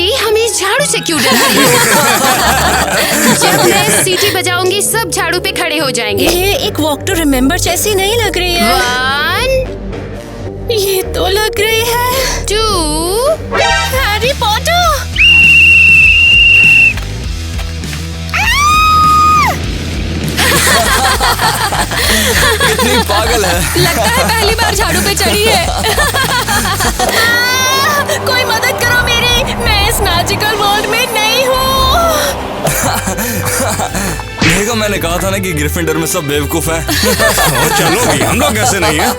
Aunty, हमें झाड़ू से क्यों डरा रही हो? जब मैं सीटी बजाऊंगी सब झाड़ू पे खड़े हो जाएंगे। ये एक वॉक टू रिमेम्बर जैसी नहीं लग रही है। 1 ये तो लग रही है 2 हैरी पॉटर। कितनी पागल है। लगता है पहली बार झाड़ू पे चढ़ी है। कोई मदद करो मेरी, मैं इस मैजिकल वर्ल्ड में नहीं हूँ। देखो, मैंने कहा था ना कि ग्रिफिंडर में सब बेवकूफ है। चलो भी, हम लोग ऐसे नहीं है।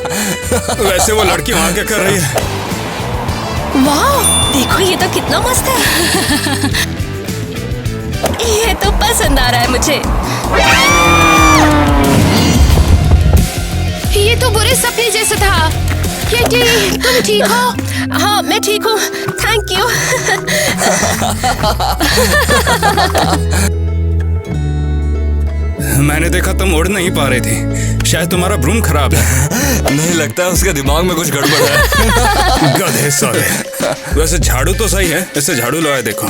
वैसे वो लड़की वहाँ क्या कर रही है? वाह, देखो ये तो कितना मस्त है। ये तो पसंद आ रहा है मुझे। ये तो बुरे सपने जैसा था। किटी, तुम ठीक हो? हाँ, मैं ठीक हूँ, थैंक यू। मैंने देखा तुम उड़ नहीं पा रही थी। शायद तुम्हारा ब्रूम खराब है। नहीं लगता है उसके दिमाग में कुछ गड़बड़ है। गधे साले। वैसे झाड़ू तो सही है, इससे झाड़ू लगाए देखो।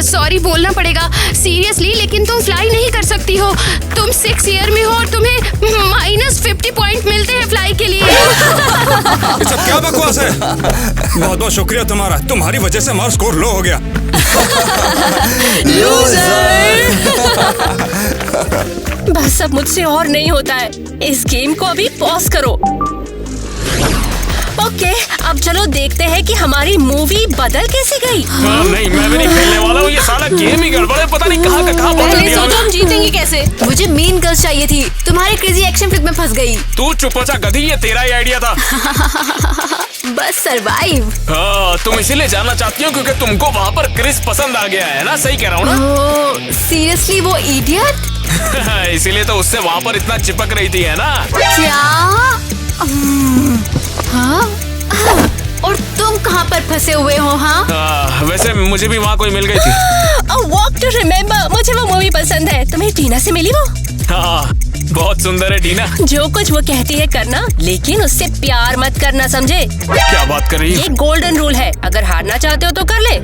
सॉरी बोलना पड़ेगा सीरियसली, लेकिन तुम फ्लाई नहीं कर सकती हो। तुम 6 ईयर में हो और तुम्हें -50 पॉइंट मिलते हैं फ्लाई के लिए। ये सब क्या बकवास है? बहुत बहुत शुक्रिया तुम्हारा, तुम्हारी वजह से हमारा स्कोर लो हो गया। बस अब मुझसे और नहीं होता है। इस गेम को अभी पॉज करो। ओके, अब चलो देखते हैं कि हमारी मूवी बदल कैसे गई। नहीं, मैं भी नहीं खेलने वाला हूँ। ये साला गेम ही गड़बड़ है, पता नहीं कहाँ का कहाँ पहुँच पहले गया। सोचो हम जीतेंगे कैसे। मुझे मीन गर्ल्स चाहिए थी, तुम्हारे क्रेजी एक्शन फिल्म में फंस गई। तू चुप हो जा गधी, ये तेरा ही आइडिया था। बस सरवाइव। हाँ, तुम इसीलिए जानना चाहती हो क्योंकि तुमको वहाँ पर क्रिस पसंद आ गया है ना? सही कह रहा हूँ ना? सीरियसली वो इडियट? इसीलिए तो उससे वहाँ पर इतना चिपक रही थी, है ना? क्या? हाँ? और तुम कहाँ पर फंसे हुए हो? हाँ, वैसे मुझे भी वहाँ कोई मिल गई थी। वॉक टू रिमेम्बर, मुझे वो मूवी पसंद है। तुम्हें टीना से मिली वो? हाँ, बहुत सुंदर है टीना। जो कुछ वो कहती है करना, लेकिन उससे प्यार मत करना, समझे? क्या बात कर रही है? ये गोल्डन रूल है, अगर हारना चाहते हो तो कर ले।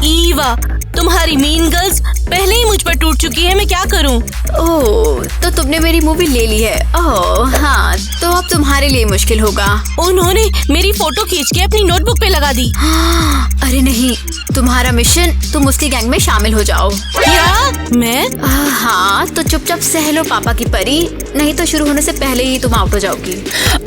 ईवा, तुम्हारी मीन गर्ल्स पहले ही मुझ पर टूट चुकी है, मैं क्या करूं? ओह, तो तुमने मेरी मूवी ले ली है। ओह हाँ, तो अब तुम्हारे लिए मुश्किल होगा। उन्होंने मेरी फोटो खींच के अपनी नोटबुक पे लगा दी। अरे नहीं, तुम्हारा मिशन, तुम उसकी गैंग में शामिल हो जाओ। क्या? मैं? हाँ, तो चुपचाप सह लो पापा की परी, नहीं तो शुरू होने से पहले ही तुम आउट हो जाओगी।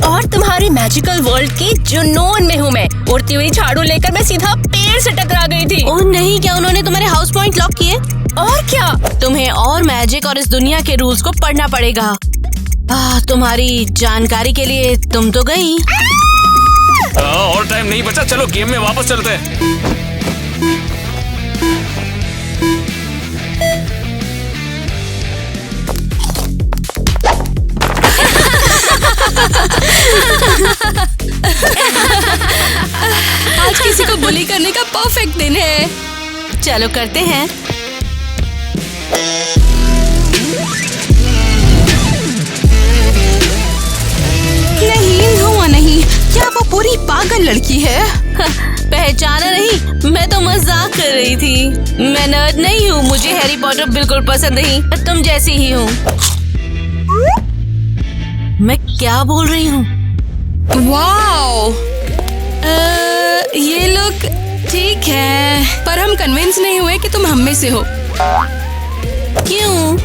और तुम्हारी मैजिकल वर्ल्ड की जुनून में हूँ मैं। उड़ती हुई झाड़ू लेकर मैं सीधा पेड़ से टकरा गई थी। ओह नहीं, क्या उन्होंने तुम्हारे हाउस पॉइंट लॉक किए? और क्या? तुम्हें और मैजिक और इस दुनिया के रूल्स को पढ़ना पड़ेगा। तुम्हारी जानकारी के लिए तुम तो गई। और टाइम नहीं बचा, चलो गेम में वापस चलते हैं। आज किसी को बुली करने का परफेक्ट दिन है। चलो करते हैं। नहीं, हुआ नहीं। क्या वो पूरी पागल लड़की है? पहचाना नहीं? मैं तो मजाक कर रही थी। मैं नर्ड नहीं हूँ, मुझे हैरी पॉटर बिल्कुल पसंद नहीं, तुम जैसी ही हूँ। मैं क्या बोल रही हूँ? वाओ, ये लुक ठीक है, पर हम कन्विंस नहीं हुए कि तुम हम में से हो। क्यों?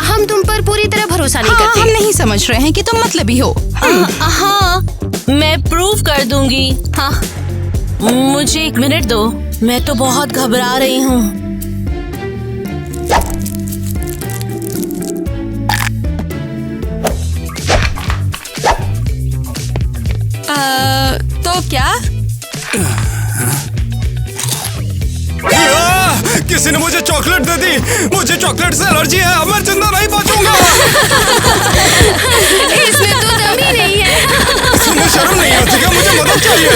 हम तुम पर पूरी तरह भरोसा नहीं हाँ, करते। हम नहीं समझ रहे हैं कि तुम मतलबी हो। हाँ, मैं प्रूव कर दूंगी। हाँ, मुझे 1 मिनट दो, मैं तो बहुत घबरा रही हूँ। तो क्या? किसी ने मुझे चॉकलेट दे दी। मुझे चॉकलेट से एलर्जी है, अब मैं जिंदा नहीं बचूंगा। इसमें तो दम ही नहीं है। तुम्हें शर्म नहीं आती क्या? मुझे मदद चाहिए।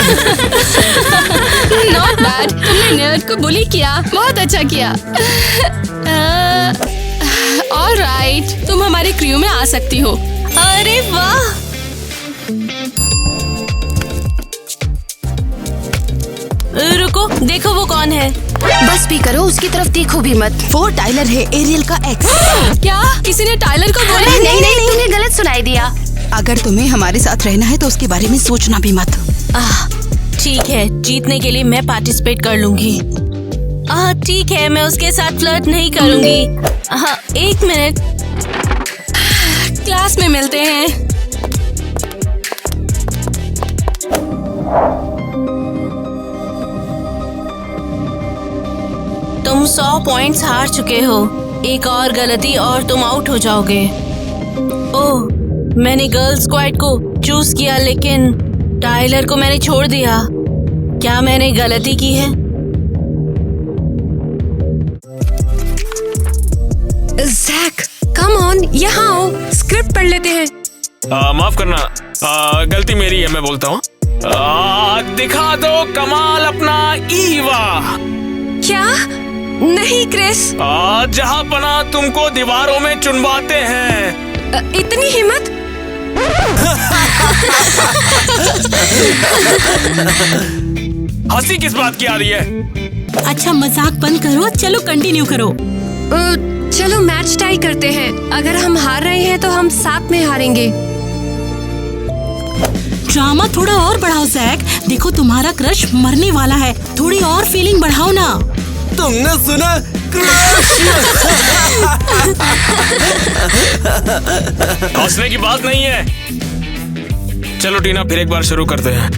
नॉट बैड, तुमने नर्ड को बुली किया, बहुत अच्छा किया। ऑलराइट, तुम हमारे क्रू में आ सकती हो। अरे वाह, रुको, देखो देखो वो कौन है। बस भी करो, उसकी तरफ देखो भी मत। वो टाइलर है, एरियल का एक्स। क्या किसी ने टाइलर को बोला? नहीं नहीं, तुमने गलत सुनाई दिया। अगर तुम्हें हमारे साथ रहना है तो उसके बारे में सोचना भी मत। ठीक है, जीतने के लिए मैं पार्टिसिपेट कर लूंगी। ठीक है, मैं उसके साथ फ्लर्ट नहीं करूंगी। 1 मिनट, क्लास में मिलते हैं। तुम 100 पॉइंट्स हार चुके हो। एक और गलती और तुम आउट हो जाओगे। ओह, मैंने गर्ल्स स्क्वाड को चूज किया लेकिन टाइलर को मैंने छोड़ दिया। क्या मैंने गलती की है? जैक, कम ऑन, यहाँ आओ, स्क्रिप्ट पढ़ लेते हैं। माफ करना, गलती मेरी है, मैं बोलता हूँ। दिखा दो कमाल अपना ईवा। क्या? नहीं क्रिस। जहाँ पना तुमको दीवारों में चुनवाते हैं। इतनी हिम्मत? हंसी किस बात की आ रही है? अच्छा मजाक बंद करो, चलो कंटिन्यू करो। चलो मैच टाई करते हैं। अगर हम हार रहे हैं तो हम साथ में हारेंगे। ड्रामा थोड़ा और बढ़ाओ जैक। देखो तुम्हारा क्रश मरने वाला है, थोड़ी और फीलिंग बढ़ाओ ना। तुमने सुना? हंसने की बात नहीं है। चलो टीना, फिर एक बार शुरू करते हैं।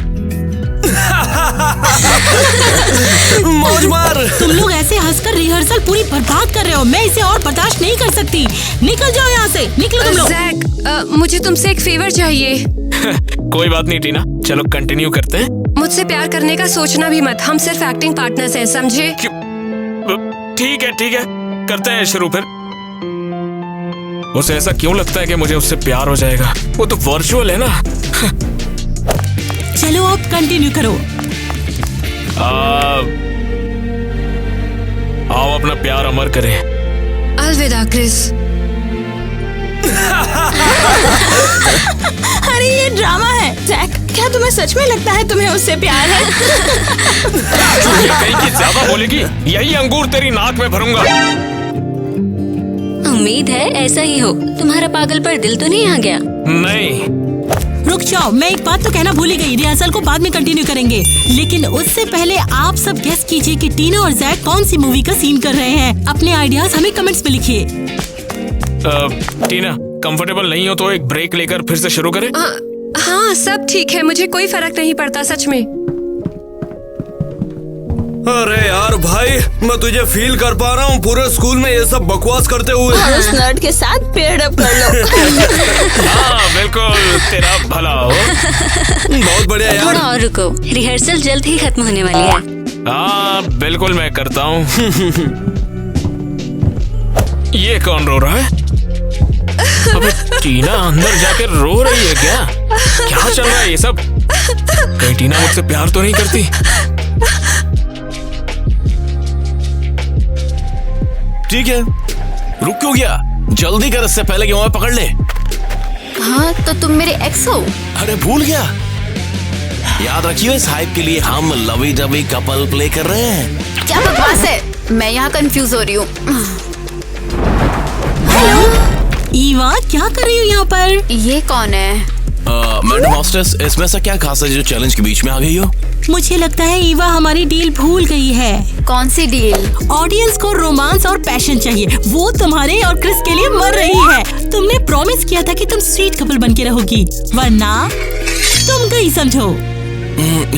मौज मार। तुम लोग ऐसे हंसकर रिहर्सल पूरी बर्बाद कर रहे हो। मैं इसे और बर्दाश्त नहीं कर सकती। निकल जाओ यहाँ से, निकलो तुम लोग। जैक, मुझे तुमसे एक फेवर चाहिए। कोई बात नहीं टीना, चलो कंटिन्यू करते हैं। मुझसे प्यार करने का सोचना भी मत। हम सिर्फ एक्टिंग पार्टनर्स हैं, समझे? ठीक है, करते हैं शुरू फिर। उसे ऐसा क्यों लगता है कि मुझे उससे प्यार हो जाएगा? वो तो वर्चुअल है ना। चलो अब कंटिन्यू करो। आओ अपना प्यार अमर करें। अलविदा क्रिस। अरे ये ड्रामा है। जैक, क्या तुम्हें सच में लगता है तुम्हें उससे प्यार है? ये कहीं की ज्यादा बोलेगी, यही अंगूर तेरी नाक में भरूंगा। उम्मीद है ऐसा ही हो। तुम्हारा पागल पर दिल तो नहीं आ गया? नहीं। रुक जाओ, मैं एक बात तो कहना भूल ही गई। रिहर्सल को बाद में कंटिन्यू करेंगे, लेकिन उससे पहले आप सब गेस कीजिए कि टीना और जैक कौन सी मूवी का सीन कर रहे हैं। अपने आइडियाज हमें कमेंट्स में लिखिए। टीना, कंफर्टेबल नहीं हो तो एक ब्रेक लेकर फिर से शुरू करें? हाँ, सब ठीक है, मुझे कोई फर्क नहीं पड़ता सच में। अरे यार भाई, मैं तुझे फील कर पा रहा हूँ। पूरे स्कूल में ये सब बकवास करते हुए। और उस नर्ड के साथ पेड़ अप कर लो। हाँ बिल्कुल, तेरा भला हो। बहुत बढ़िया यार। थोड़ा और रुको, रिहर्सल जल्द ही खत्म होने वाली है। हाँ बिल्कुल, मैं करता हूँ। ये कौन रो रहा है? अबे टीना अंदर जाकर रो रही है क्या? क्या चल रहा है ये सब? कहीं टीना मुझसे प्यार तो नहीं करती? ठीक है, रुक क्यों गया? जल्दी कर, इससे पहले कि वहां पकड़ ले। हाँ, तो तुम मेरे एक्स हो? अरे भूल गया। याद रखियो, इस हाइप के लिए हम लवी डवी कपल प्ले कर रहे हैं। क्या बकवास है? मैं यहाँ कंफ्यूज हो रही हूँ। ईवा, क्या कर रही हो यहाँ पर? ये कौन है? मैडम हॉस्टेस, इसमें से क्या खास है जो चैलेंज के बीच में आ गई हो? मुझे लगता है ईवा हमारी डील भूल गई है। कौन सी डील? ऑडियंस को रोमांस और पैशन चाहिए, वो तुम्हारे और क्रिस के लिए मर रही है। तुमने प्रॉमिस किया था कि तुम स्वीट कपल बन के रहोगी, वरना तुम गई समझो।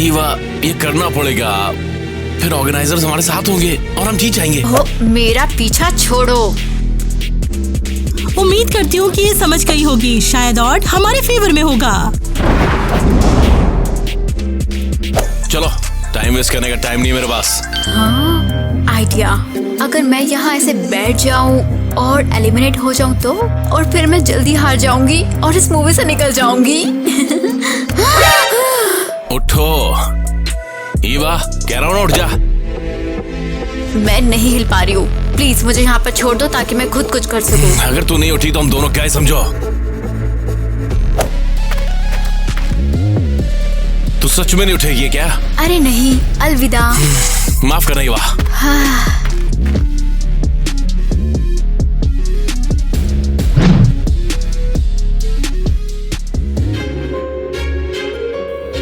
ईवा, ये करना पड़ेगा, फिर ऑर्गेनाइजर्स हमारे साथ होंगे और हम जीत जाएंगे। हो, मेरा पीछा छोड़ो। उम्मीद करती हूँ कि ये समझ गई होगी। शायद ऑड हमारे फेवर में होगा। चलो, टाइम वेस्ट करने का टाइम नहीं मेरे पास। हाँ, आइडिया। अगर मैं यहाँ ऐसे बैठ जाऊँ और एलिमिनेट हो जाऊँ तो, और फिर मैं जल्दी हार जाऊंगी और इस मूवी से निकल जाऊंगी। उठो ईवा, कह रहा हूँ ना, उठ जा। मैं नहीं हिल पा रही हूँ। प्लीज मुझे यहाँ पर छोड़ दो ताकि मैं खुद कुछ कर सकूँ। अगर तू नहीं उठी तो हम दोनों क्या ही समझो। तू सच में नहीं उठेगी क्या? अरे नहीं, अलविदा। माफ करना युवा।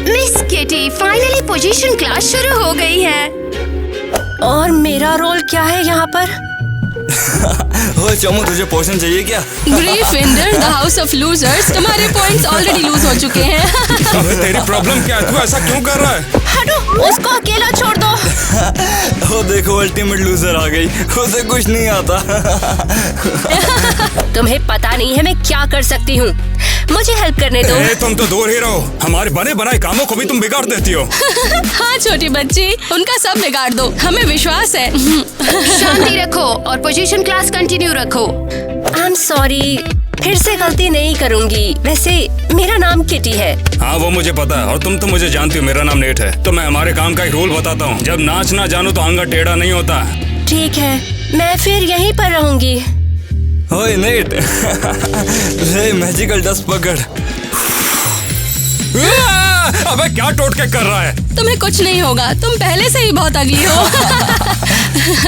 Miss kitty, finally position class शुरू हो गई है। और मेरा रोल क्या है यहाँ पर? ओए चमू, तुझे पोषण चाहिए क्या? ग्रीफिंडर, द हाउस ऑफ लूजर्स, तुम्हारे पॉइंट्स ऑलरेडी लूज हो चुके हैं। अबे तेरी प्रॉब्लम क्या है? तू ऐसा क्यों कर रहा है? हटो, उसको अकेला छोड़ दो। ओ देखो, अल्टीमेट लूजर आ गई, उसे कुछ नहीं आता। तुम्हें पता नहीं है मैं क्या कर सकती हूँ। मुझे हेल्प करने दो। तुम तो दूर ही रहो, हमारे बने बनाए कामों को भी तुम बिगाड़ देती हो। हाँ छोटी बच्ची, उनका सब बिगाड़ दो, हमें विश्वास है। शांति रखो और पोजीशन क्लास कंटिन्यू रखो। आई एम सॉरी, फिर से गलती नहीं करूँगी। वैसे मेरा नाम किटी है। हाँ वो मुझे पता है, और तुम तो मुझे जानती हो मेरा नाम नेट है। तो मैं हमारे काम का एक रूल बताता हूँ, जब नाच ना जानो तो आंगा टेढ़ा नहीं होता। ठीक है, मैं फिर यहीं पर रहूंगी। ओए नेट, ले मैजिकल डस्ट पकड़। अबे क्या टोट के कर रहा है? तुम्हें कुछ नहीं होगा, तुम पहले से ही बहुत अगली हो।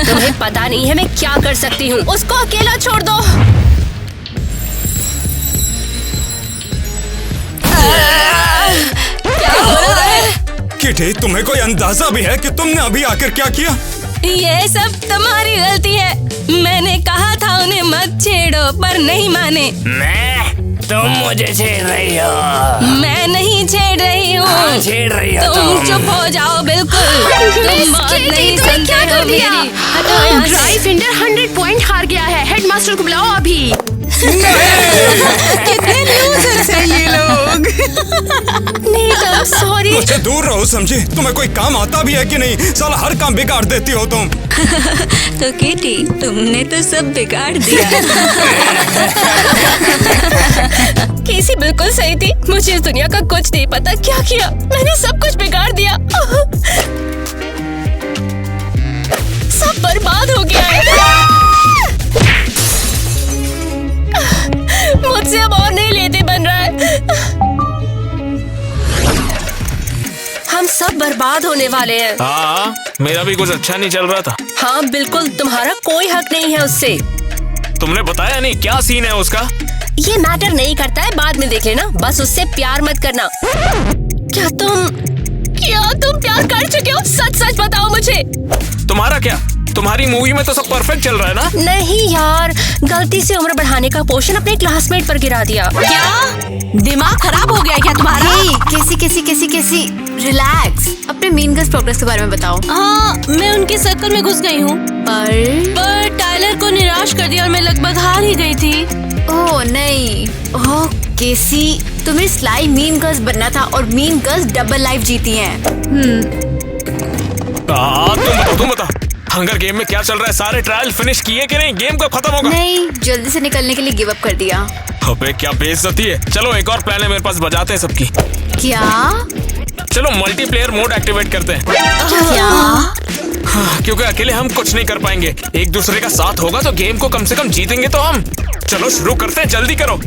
तुम्हें पता नहीं है मैं क्या कर सकती हूँ। उसको अकेला छोड़ दो। क्या हो रहा है? किटी, तुम्हें कोई अंदाजा भी है कि तुमने अभी आकर क्या किया? ये सब तुम्हारी गलती है। मैंने कहा था उन्हें मत छेड़ो, पर नहीं माने। तुम मुझे छेड़ रही हो। मैं नहीं छेड़ रही हूँ। छेड़ रही हो तुम चुप हो जाओ बिल्कुल। तुम बात नहीं सुनते हो मेरी। हटो यहाँ से। ग्राइफिंडर 100 पॉइंट हार गया है। हेडमास्टर को बुलाओ अभी। कितने लूजर्स हैं ये लोग। नहीं, सॉरी। मुझसे दूर रहो, समझी? तुम्हें कोई काम आता भी है कि नहीं? साला हर काम बिगाड़ देती हो तुम। तो किटी, तुमने तो सब बिगाड़ दिया। केसी बिल्कुल सही थी। मुझे इस दुनिया का कुछ नहीं पता। क्या किया मैंने? सब कुछ बिगाड़ दिया। सब बर्बाद हो गया है। मुझसे अब और नहीं लेते बन रहा है। हम सब बर्बाद होने वाले हैं। हाँ, मेरा भी कुछ अच्छा नहीं चल रहा था। हाँ बिल्कुल, तुम्हारा कोई हक नहीं है उससे। तुमने बताया नहीं क्या सीन है उसका? ये मैटर नहीं करता है, बाद में देख लेना। बस उससे प्यार मत करना। क्या तुम प्यार कर चुके हो? सच सच बताओ मुझे। तुम्हारा क्या? तुम्हारी मूवी में तो सब परफेक्ट चल रहा है ना? नहीं यार, गलती से उम्र बढ़ाने का पोशन अपने क्लासमेट पर गिरा दिया। क्या दिमाग खराब हो गया क्या तुम्हारा? कैसी रिलैक्स। अपने मीन गर्ल्स प्रोग्रेस के बारे में बताओ। हाँ, मैं उनके सर्कल में घुस गई हूँ, पर टाइलर को निराश कर दिया और मैं लगभग हार ही गई थी। ओह नहीं, ओह केसी, तुम्हें स्लाई मीन गर्ल्स बनना था और मीन गर्ल्स डबल लाइफ जीती हैं। तुम बता, हंगर गेम में क्या चल रहा है? सारे ट्रायल फिनिश किए कि नहीं? गेम कब खत्म होगा? नहीं, जल्दी से निकलने के लिए गिव अप कर दिया। अबे क्या बेइज्जती है। चलो एक और प्लान है मेरे पास, बजाते हैं सबकी। क्या? चलो मल्टीप्लेयर मोड एक्टिवेट करते हैं। क्या? हाँ, क्योंकि अकेले हम कुछ नहीं कर पाएंगे। एक दूसरे का साथ होगा तो गेम को कम से कम जीतेंगे तो हम। चलो शुरू करते हैं, जल्दी करो।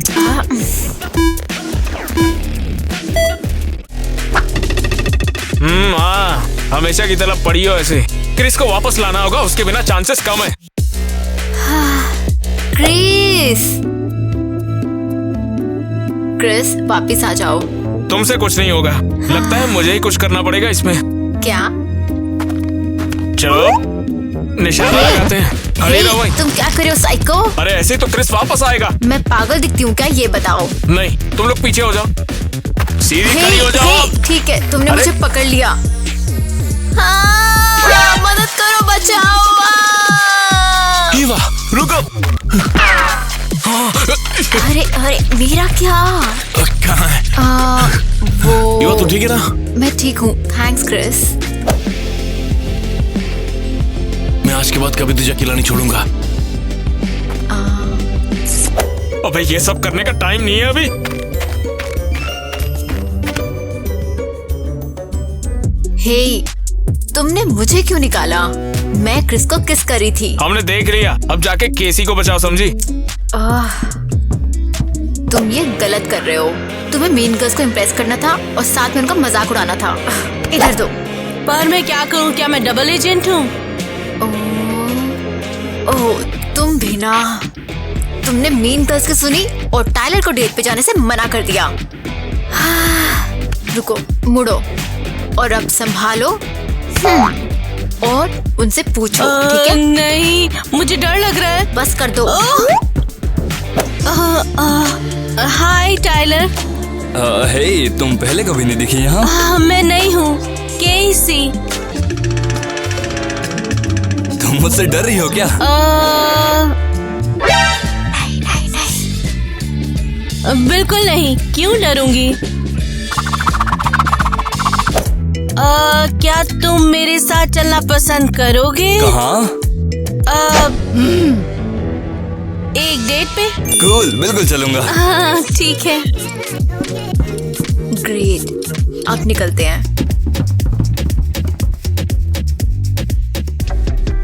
हमेशा की तरह पड़ी हो ऐसे। क्रिस को वापस लाना होगा, उसके बिना चांसेस कम है। क्रिस वापिस आ जाओ। तुमसे कुछ नहीं होगा। लगता है मुझे ही कुछ करना पड़ेगा इसमें। क्या? चलो निशाना लगाते हैं। अरे लो भाई, तुम क्या कर रहे हो साइको? अरे ऐसे तो क्रिस वापस आएगा। मैं पागल दिखती हूँ क्या? ये बताओ। नहीं, तुम लोग पीछे हो जाओ, सीधी खड़ी हो जाओ। ठीक है, तुमने मुझे पकड़ लिया। हाँ, मदद करो, बचाओ। ईवा, रुको। अरे मेरा क्या? कहाँ है? वो ईवा, तू ठीक है ना? मैं ठीक हूँ, थैंक्स क्रिस। मैं आज के बाद कभी तुझे अकेला नहीं छोड़ूंगा। अबे ये सब करने का टाइम नहीं है अभी। हे, तुमने मुझे क्यों निकाला? मैं क्रिस को किस कर रही थी। हमने देख लिया, अब जाके केसी को बचाओ, समझी? तुम ये गलत कर रहे हो। तुम्हें मीन गर्ल्स को इम्प्रेस करना था और साथ में उनका मजाक उड़ाना था। इधर दो। पर मैं क्या करूं? क्या मैं डबल एजेंट हूँ? ओह, तुम भी ना। तुमने मीन गर्ल्स की सुनी और टाइलर को डेट पे जाने से मना कर दिया। रुको, मुड़ो और अब संभालो और उनसे पूछो, ठीक है? नहीं, मुझे डर लग रहा है। बस कर दो। हाय टाइलर। हे, तुम पहले कभी नहीं दिखी यहाँ? मैं नहीं हूँ, केसी। तुम मुझसे डर रही हो क्या? बिल्कुल नहीं, क्यों डरूंगी? क्या तुम मेरे साथ चलना पसंद करोगे? कहाँ? एक डेट पे? कूल, बिल्कुल चलूंगा। हाँ, ठीक है। ग्रेट, अब निकलते हैं।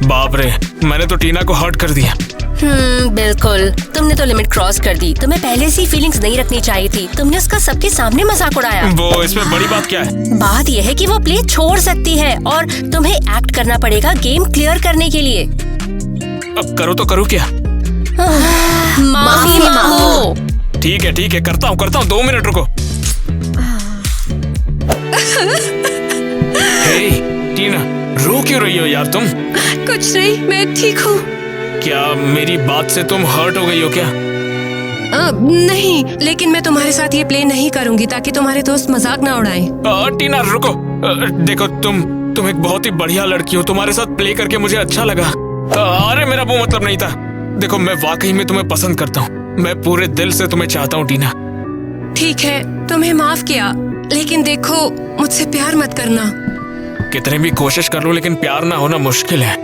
बाप रे, मैंने तो टीना को हर्ट कर दिया। बिल्कुल, तुमने तो लिमिट क्रॉस कर दी। तुम्हें पहले से ही फीलिंग्स नहीं रखनी चाहिए थी। तुमने उसका सबके सामने मजाक उड़ाया। वो इसमें बड़ी बात क्या है? बात यह है कि वो प्ले छोड़ सकती है और तुम्हें एक्ट करना पड़ेगा गेम क्लियर करने के लिए। अब करो तो करूँ क्या? माफी मांगो। ठीक है, करता हूँ। 2 मिनट रुको। हे टीना, रो क्यों रही हो यार तुम? कुछ नहीं, मैं ठीक हूँ। क्या मेरी बात से तुम हर्ट हो गई हो क्या? नहीं, लेकिन मैं तुम्हारे साथ ये प्ले नहीं करूंगी ताकि तुम्हारे दोस्त मजाक ना उड़ाएं। टीना रुको। देखो तुम एक बहुत ही बढ़िया लड़की हो। तुम्हारे साथ प्ले करके मुझे अच्छा लगा। अरे मेरा वो मतलब नहीं था। देखो, मैं वाकई में तुम्हें पसंद करता हूँ। मैं पूरे दिल से तुम्हें चाहता हूँ टीना। ठीक है, तुम्हें माफ किया, लेकिन देखो मुझसे प्यार मत करना। कितने भी कोशिश कर लो, लेकिन प्यार ना होना मुश्किल है।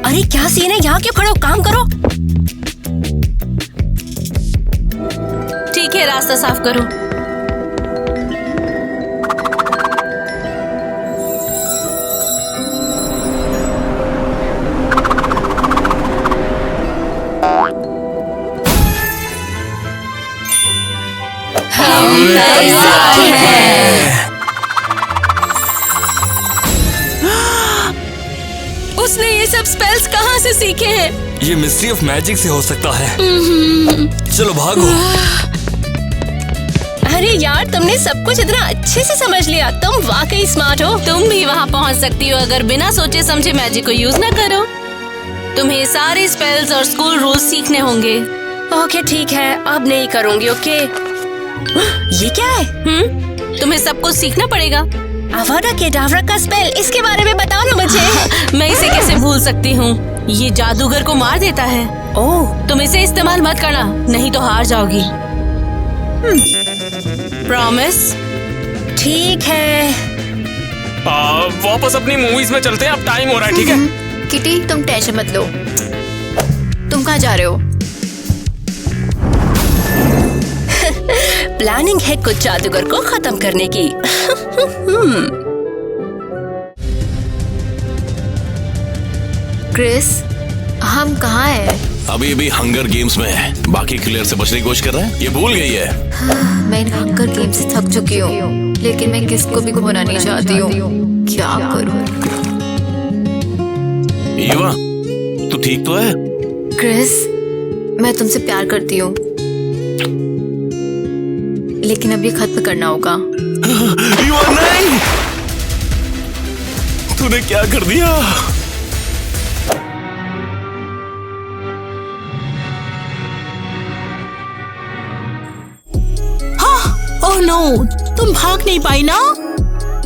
अरे क्या सीन है? यहाँ क्यों खड़े हो? काम करो। ठीक है, रास्ता साफ करो। उसने ये सब स्पेल्स कहाँ से सीखे हैं? ये मिस्ट्री ऑफ मैजिक से हो सकता है। चलो भागो। अरे यार, तुमने सब कुछ इतना अच्छे से समझ लिया। तुम वाकई स्मार्ट हो। तुम भी वहाँ पहुँच सकती हो अगर बिना सोचे समझे मैजिक को यूज ना करो। तुम्हें सारे स्पेल्स और स्कूल रूल्स सीखने होंगे। ओके ठीक है, अब नहीं करूँगी। ओके, ये क्या है? तुम्हें सब कुछ सीखना पड़ेगा। अवाडा केडावरा का स्पेल, इसके बारे में बताओ ना मुझे। मैं इसे कैसे भूल सकती हूँ? ये जादूगर को मार देता है। ओह, तुम इसे इस्तेमाल मत करना, नहीं तो हार जाओगी। प्रॉमिस? ठीक है। वापस अपनी मूवीज में चलते हैं। अब टाइम हो रहा है, ठीक है? किटी, तुम टेंशन मत लो। तुम कहाँ जा रहे हो? प्लानिंग है कुछ जादूगर को खत्म करने की। क्रिस, हम कहाँ हैं? अभी हंगर गेम्स में है। बाकी क्लियर से बचने की कोशिश कर रहे हैं। ये भूल गई है। मैं इन हंगर गेम से थक चुकी हूँ, लेकिन मैं किसको भी खोना नहीं चाहती हूँ। क्या करूँ? ईवा, तू ठीक तो है? क्रिस, मैं तुमसे प्यार करती हूँ, लेकिन अब ये खत्म करना होगा। ईवा नहीं! तूने क्या कर दिया? ओह नो, तुम भाग नहीं पाई ना?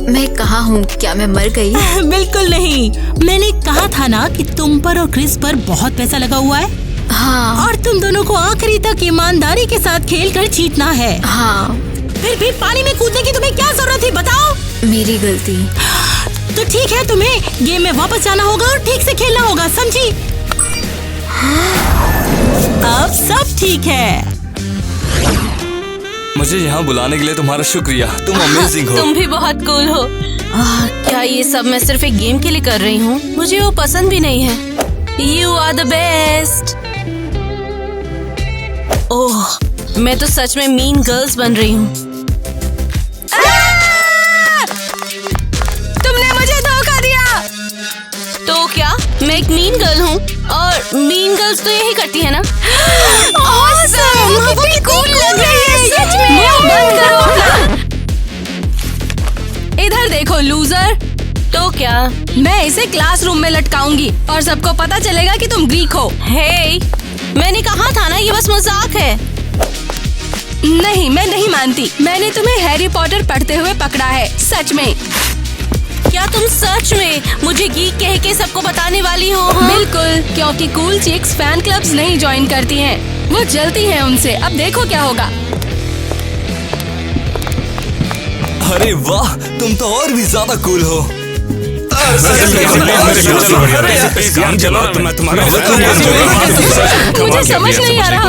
मैं कहाँ हूँ? क्या मैं मर गई? बिल्कुल नहीं। मैंने कहा था ना कि तुम पर और क्रिस पर बहुत पैसा लगा हुआ है। हाँ। और तुम दोनों को आखिरी तक ईमानदारी के साथ खेल कर जीतना है। हाँ। फिर भी पानी में कूदने की तुम्हें क्या जरूरत थी, बताओ? मेरी गलती। तो ठीक है, तुम्हें गेम में वापस जाना होगा और ठीक से खेलना होगा, समझी? अब सब ठीक है। मुझे यहाँ बुलाने के लिए तुम्हारा शुक्रिया। तुम अमेजिंग हो। तुम भी बहुत कूल हो। क्या ये सब मैं सिर्फ एक गेम के लिए कर रही हूँ? मुझे वो पसंद भी नहीं है। You are the best. ओह, मैं तो सच में मीन गर्ल्स बन रही हूँ। तुमने मुझे धोखा दिया। तो क्या मैं एक मीन गर्ल हूँ? और मीन गर्ल्स तो यही करती है ना? Awesome! वो कितनी cool लग रही है सच में। मुंह बंद करो अपना। इधर देखो लूजर। तो क्या? मैं इसे क्लासरूम में लटकाऊंगी और सबको पता चलेगा कि तुम ग्रीक हो। हे, मैंने कहा था ना ये बस मजाक है। नहीं, मैं नहीं मानती। मैंने तुम्हें हैरी पॉटर पढ़ते हुए पकड़ा है, सच में। क्या तुम सच में मुझे गीक कह के सबको बताने वाली हो? हाँ? बिल्कुल, क्योंकि कूल चिक्स फैन क्लब्स नहीं ज्वाइन करती हैं। वो जलती हैं उनसे। अब देखो क्या होगा। अरे वाह, तुम तो और भी ज्यादा कूल हो। मुझे समझ नहीं आ रहा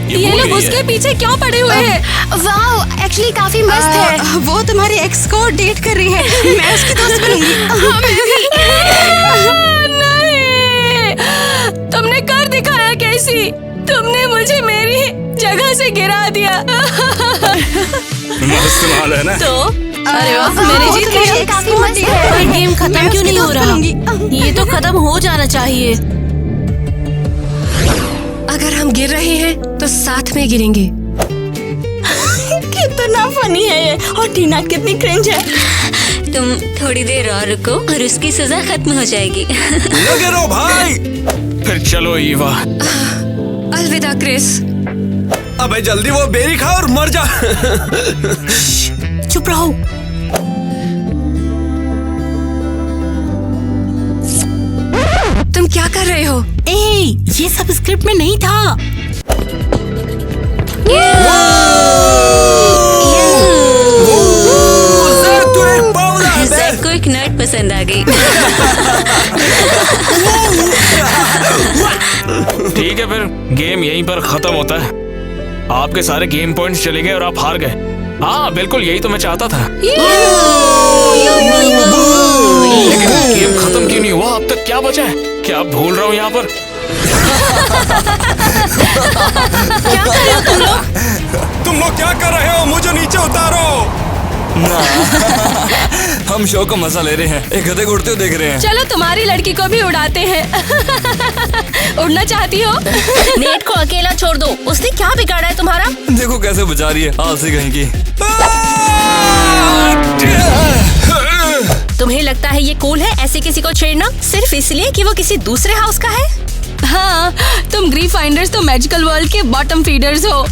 ये लोग उसके पीछे क्यों पड़े हुए हैं। वाह, एक्चुअली काफी मस्त है। वो तुम्हारे एक्स को डेट कर रही है। मैं उसकी दोस्त बनूंगी। नहीं, तुमने कर दिखाया कैसी। तुमने मुझे मेरी जगह से गिरा दिया। मस्त माल है ना? तो अरे वाह, मैंने जीत लिया। काफी मस्त है। पर गेम खत्म क्यों नहीं हो रहा? ये तो खत्म हो जाना चाहिए। अगर हम गिर रहे हैं तो साथ में गिरेंगे। कितना फनी है ये। और टीना कितनी क्रिंज है। तुम थोड़ी देर और रुको और उसकी सजा खत्म हो जाएगी। लगे रहो भाई। फिर चलो ईवा। अलविदा क्रिस। अबे जल्दी वो बेरी खा और मर जा। चुप रहो। तुम क्या कर रहे हो? ये सब स्क्रिप्ट में नहीं था। जैक को एक नट पसंद आ गई। ठीक है, फिर गेम यहीं पर खत्म होता है। आपके सारे गेम पॉइंट्स चले गए और आप हार गए। हाँ बिल्कुल, यही तो मैं चाहता था। लेकिन गेम खत्म क्यों नहीं हुआ? अब तक क्या बचा है? क्या भूल रहा हूँ यहाँ पर? क्या कर रहे हो तुम लोग? तुम लोग क्या कर रहे हो? मुझे नीचे उतारो। ना, हम शो को मजा ले रहे हैं। एक गधे को उड़ते हुए देख रहे हैं। चलो तुम्हारी लड़की को भी उड़ाते हैं। उड़ना चाहती हो? नेट को अकेला छोड़ दो। उसने क्या बिगाड़ा है तुम्हारा? देखो कैसे बचा रही है आलसी कहीं की। तुम्हें लगता है ये कूल है ऐसे किसी को छेड़ना सिर्फ इसलिए कि वो किसी दूसरे हाउस का है? हाँ, तुम ग्रीफ फाइंडर्स तो मैजिकल वर्ल्ड के बॉटम फीडर्स हो।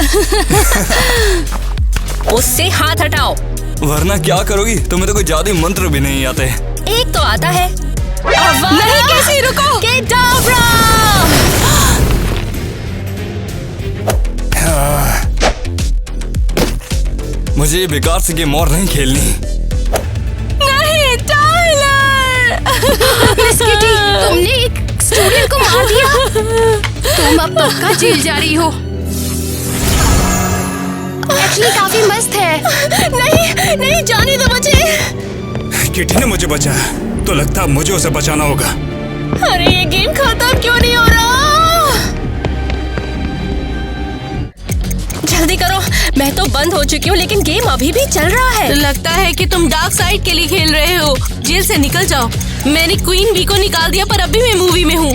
उससे हाथ हटाओ। वरना क्या करोगी? तुम्हें तो कोई जादुई मंत्र भी नहीं आते। एक तो आता है। नहीं, कैसे रुको? मुझे ये बेकार सी गेम और नहीं खेलनी। नहीं, टाइलर। मिस किटी, तुमने एक स्टूडेंट को मार दिया। तुम अब पक्का जेल जा रही हो। एक्चुअली काफी मस्त है। नहीं, नहीं, जाने दो मुझे। किटी ने मुझे बचाया, तो लगता है मुझे उसे बचाना होगा। अरे ये गेम खत्म क्यों नहीं हो रहा? जल्दी करो, मैं तो बंद हो चुकी हूँ लेकिन गेम अभी भी चल रहा है। लगता है कि तुम डार्क साइड के लिए खेल रहे हो। जेल से निकल जाओ। मैंने क्वीन बी को निकाल दिया पर अभी मैं मूवी में हूँ।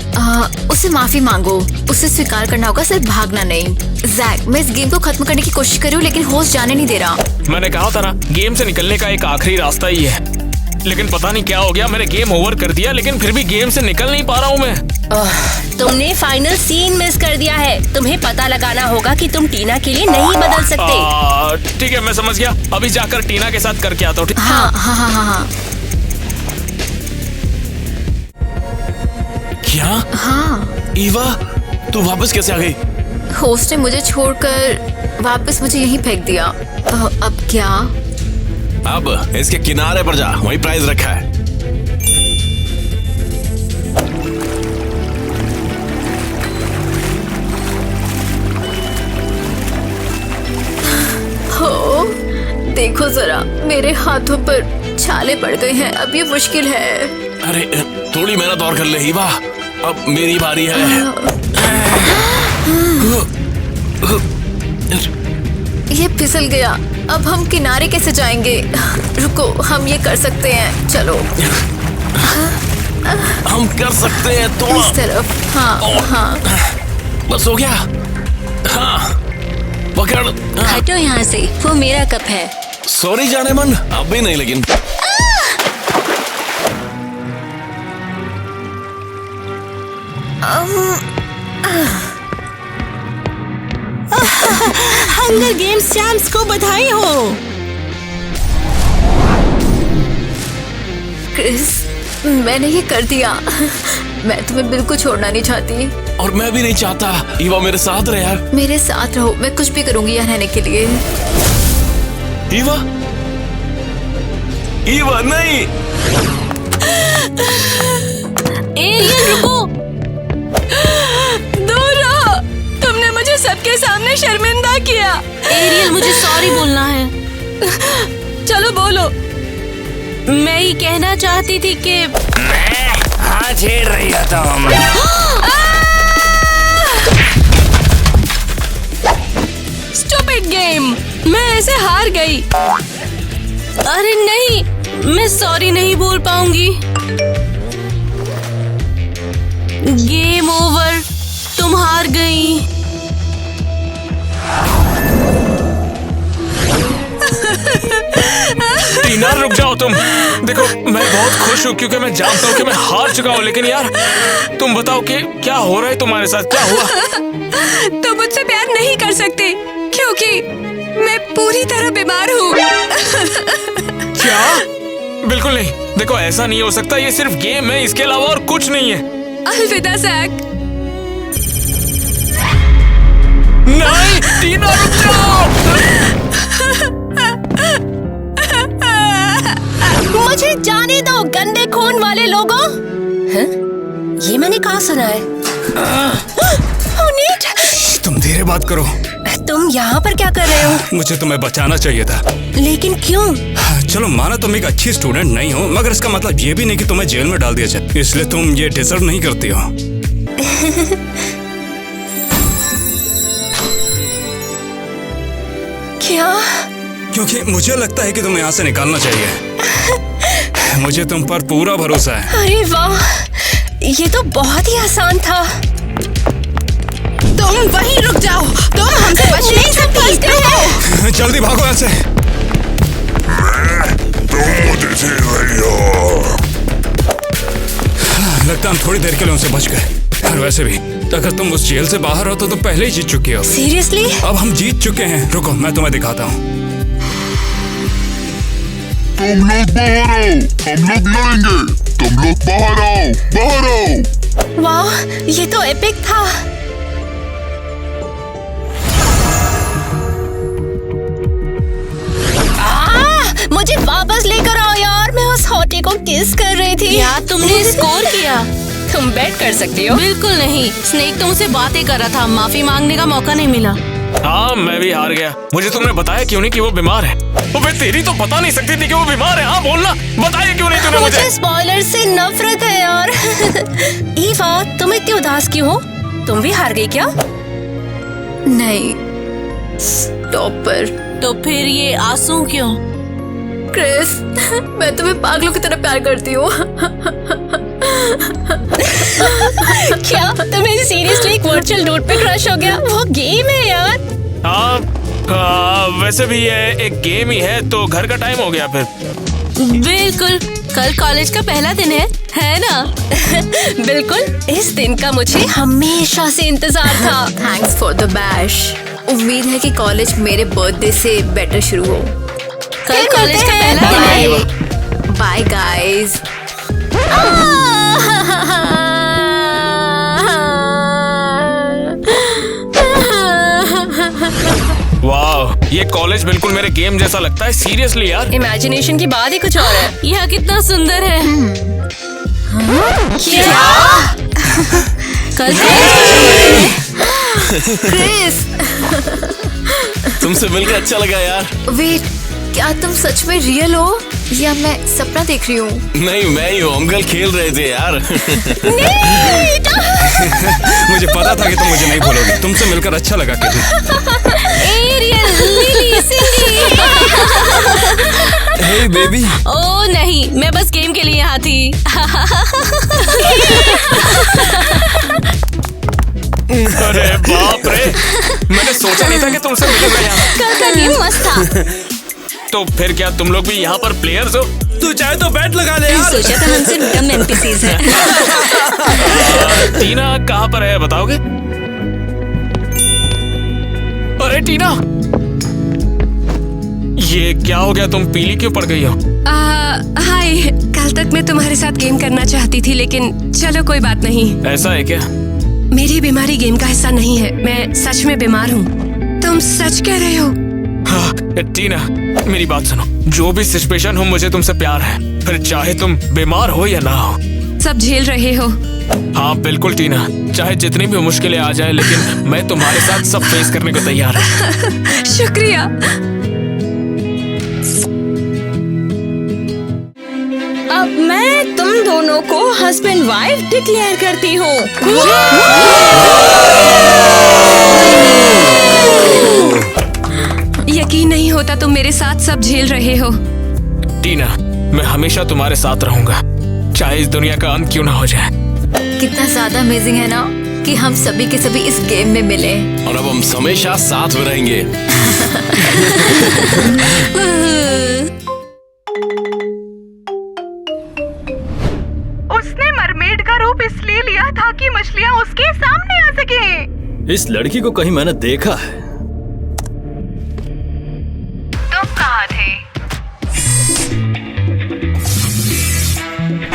उससे माफी मांगो। उसे स्वीकार करना होगा, सिर्फ भागना नहीं। जैक, मैं इस गेम को खत्म करने की कोशिश कर रही हूँ लेकिन होस्ट जाने नहीं दे रहा। मैंने कहा था ना, गेम से निकलने का एक आखिरी रास्ता ही है। लेकिन पता नहीं क्या हो गया, मैंने गेम ओवर कर दिया लेकिन फिर भी गेम से निकल नहीं पा रहा हूँ मैं। तुमने फाइनल सीन मिस कर दिया है। तुम्हें पता लगाना होगा कि तुम टीना के लिए नहीं बदल सकते। ठीक है, मैं समझ गया। अभी जाकर टीना के साथ करके आता हूँ। हाँ हाँ हाँ हाँ हाँ। क्या? हाँ। ईवा, तू वापस कैसे आ गई? होस्ट ने मुझे छोड़कर वापस मुझे यहीं फेंक दिया। अब क्या? अब इसके किनारे पर जा, वहीं प्राइज रखा है। हो, देखो जरा, मेरे हाथों पर छाले पड़ गए हैं। अब ये मुश्किल है। अरे थोड़ी मेहनत और कर ले ईवा, अब मेरी बारी है। ये फिसल गया। अब हम किनारे कैसे जाएंगे? रुको, हम ये कर सकते हैं, चलो। हम कर सकते हैं थोड़ा। इस तरफ। हाँ हाँ, बस हो गया। हाँ, पकड़। हटो यहाँ से, वो मेरा कप है। सॉरी जाने मन, अब भी नहीं लेकिन। हंगर गेम्स चैंप्स को बधाई हो। क्रिस, मैंने ये कर दिया। मैं तुम्हें बिल्कुल छोड़ना नहीं चाहती। और मैं भी नहीं चाहता। ईवा मेरे साथ रहे यार। मेरे साथ रहो, मैं कुछ भी करूंगी यहाँ रहने के लिए। ईवा, ईवा नहीं। एरियल रुको। दूर रहो, तुमने मुझे सबके सामने शर्मिंदा किया। एरियल मुझे सॉरी बोलना है। चलो बोलो। मैं ये कहना चाहती थी कि हाँ छेड़ रही हो तुम। स्टूपिड गेम, मैं ऐसे हार गई। अरे नहीं, मैं सॉरी नहीं बोल पाऊंगी। गेम ओवर, तुम हार गई। टीना रुक जाओ तुम। देखो मैं बहुत खुश हूँ क्योंकि मैं जानता हूँ कि मैं हार चुका हूँ, लेकिन यार तुम बताओ कि क्या हो रहा है तुम्हारे साथ, क्या हुआ? तुम मुझसे प्यार नहीं कर सकते क्योंकि मैं पूरी तरह बीमार हूँ। क्या? बिल्कुल नहीं। देखो ऐसा नहीं हो सकता, ये सिर्फ गेम है, इसके अलावा और कुछ नहीं है। अलविदा जैक। नहीं टीना रुक जाओ। मुझे जाने दो गंदे खून वाले लोगों। ये मैंने कहाँ सुना है? तुम धीरे बात करो। तुम यहाँ पर क्या कर रहे हो? मुझे तुम्हें बचाना चाहिए था। लेकिन क्यों? चलो माना तुम एक अच्छी स्टूडेंट नहीं हो, मगर इसका मतलब ये भी नहीं कि तुम्हें जेल में डाल दिया जाए, इसलिए तुम ये डिजर्व नहीं करती हो। क्या? क्योंकि मुझे लगता है कि तुम्हें यहाँ से निकालना चाहिए। मुझे तुम पर पूरा भरोसा है। अरे वाह, ये तो बहुत ही आसान था। तुम वहीं रुक जाओ, तुम हमसे बच नहीं सकती। जल्दी भागो यहाँ से। तुम मुझे छेड़ रही हो। लगता हम थोड़ी देर के लिए उनसे बच गए। और वैसे भी अगर तुम उस जेल से बाहर हो तो तुम पहले ही जीत चुकी हो। सीरियसली? अब हम जीत चुके हैं। रुको मैं तुम्हें दिखाता हूँ। तुम लोग बाहर आओ, हम लोग लड़ेंगे। तुम लोग बाहर आओ, बाहर आओ। वाह, ये तो एपिक था। मुझे वापस लेकर आओ यार, मैं उस हॉटी को किस कर रही थी। क्या तुमने स्कोर किया? तुम बेट कर सकती हो। बिल्कुल नहीं, स्नेक तो मुझसे बातें कर रहा था, माफी मांगने का मौका नहीं मिला। हाँ मैं भी हार गया। मुझे तुमने बताया क्यों नहीं कि वो बीमार है? तो मैं तेरी तो पता नहीं सकती थी कि वो बीमार है। हाँ बोलना, बताइए क्यों नहीं तूने मुझे? स्पॉइलर से नफरत है यार। ईवा, तुम इतनी उदास क्यों हो? तुम भी हार गई क्या? नहीं, स्टॉपर। तो फिर ये आंसू क्यों? क्रिस, मैं तुम्हें पागलों की तरह प्यार करती हूँ। क्या तुम्हें सीरियसली एक वर्चुअल डूड पे क्रश हो गया? वो गेम है यार। हाँ, वैसे भी ये एक गेम ही है, तो घर का टाइम हो गया फिर। बिल्कुल, कल कॉलेज का पहला दिन है ना? बिल्कुल, इस दिन का मुझे हमेशा से इंतजार था। Thanks for the bash. उम्मीद है कि कॉलेज मेरे बर्थडे से बेटर शुरू हो। कल कॉलेज का पहला दिन है। Bye guys. वाह, ये कॉलेज बिल्कुल मेरे गेम जैसा लगता है। सीरियसली यार, इमेजिनेशन की बात ही कुछ और है। यह कितना सुंदर है। क्या? कल क्रिस, तुमसे मिलकर अच्छा लगा यार। वेट, क्या तुम सच में रियल हो? या मैं सपना देख रही हूँ? नहीं, मैं ही हूँ, अंकल खेल रहे थे यार। मुझे पता था कि तुम मुझे नहीं भूलोगी। तुमसे मिलकर अच्छा लगा किटी। Aerial, lily, सिंडी। हे बेबी। ओ नहीं, मैं बस गेम के लिए यहाँ थी। अरे बाप रे, मैंने सोचा नहीं था कि तुमसे मिलूंगा यहाँ। कल का गेम मस्त था। तो फिर क्या तुम लोग भी यहाँ पर प्लेयर्स हो? तू चाहे तो बैट लगा ले यार। सोचा था हमसे डम एनपीसीज हैं। टीना कहाँ पर है बताओगे? अरे टीना, ये क्या हो गया? तुम पीली क्यों पड़ गई हो? हाय, कल तक मैं तुम्हारे साथ गेम करना चाहती थी, लेकिन चलो कोई बात नहीं। ऐसा है क्या? मेरी बीमारी गेम का हिस्सा नहीं है, मैं सच में बीमार हूँ। तुम सच कह रहे हो? हाँ, टीना मेरी बात सुनो। जो भी सिचुएशन हो, मुझे तुमसे प्यार है, फिर चाहे तुम बीमार हो या ना हो। सब झेल रहे हो? हाँ बिल्कुल टीना, चाहे जितनी भी मुश्किलें आ जाए, लेकिन मैं तुम्हारे साथ सब फेस करने को तैयार हूँ। शुक्रिया। अब मैं तुम दोनों को हस्बैंड वाइफ डिक्लेयर करती हूँ। यकीन नहीं होता तुम मेरे साथ सब झेल रहे हो। टीना, मैं हमेशा तुम्हारे साथ रहूंगा, चाहे इस दुनिया का अंत क्यों ना हो जाए। कितना ज्यादा अमेजिंग है ना कि हम सभी के सभी इस गेम में मिले। और अब हम हमेशा साथ में रहेंगे। उसने मरमेड का रूप इसलिए लिया था कि मछलियाँ उसके सामने आ सके। इस लड़की को कहीं मैंने देखा है। तुम कहाँ थे?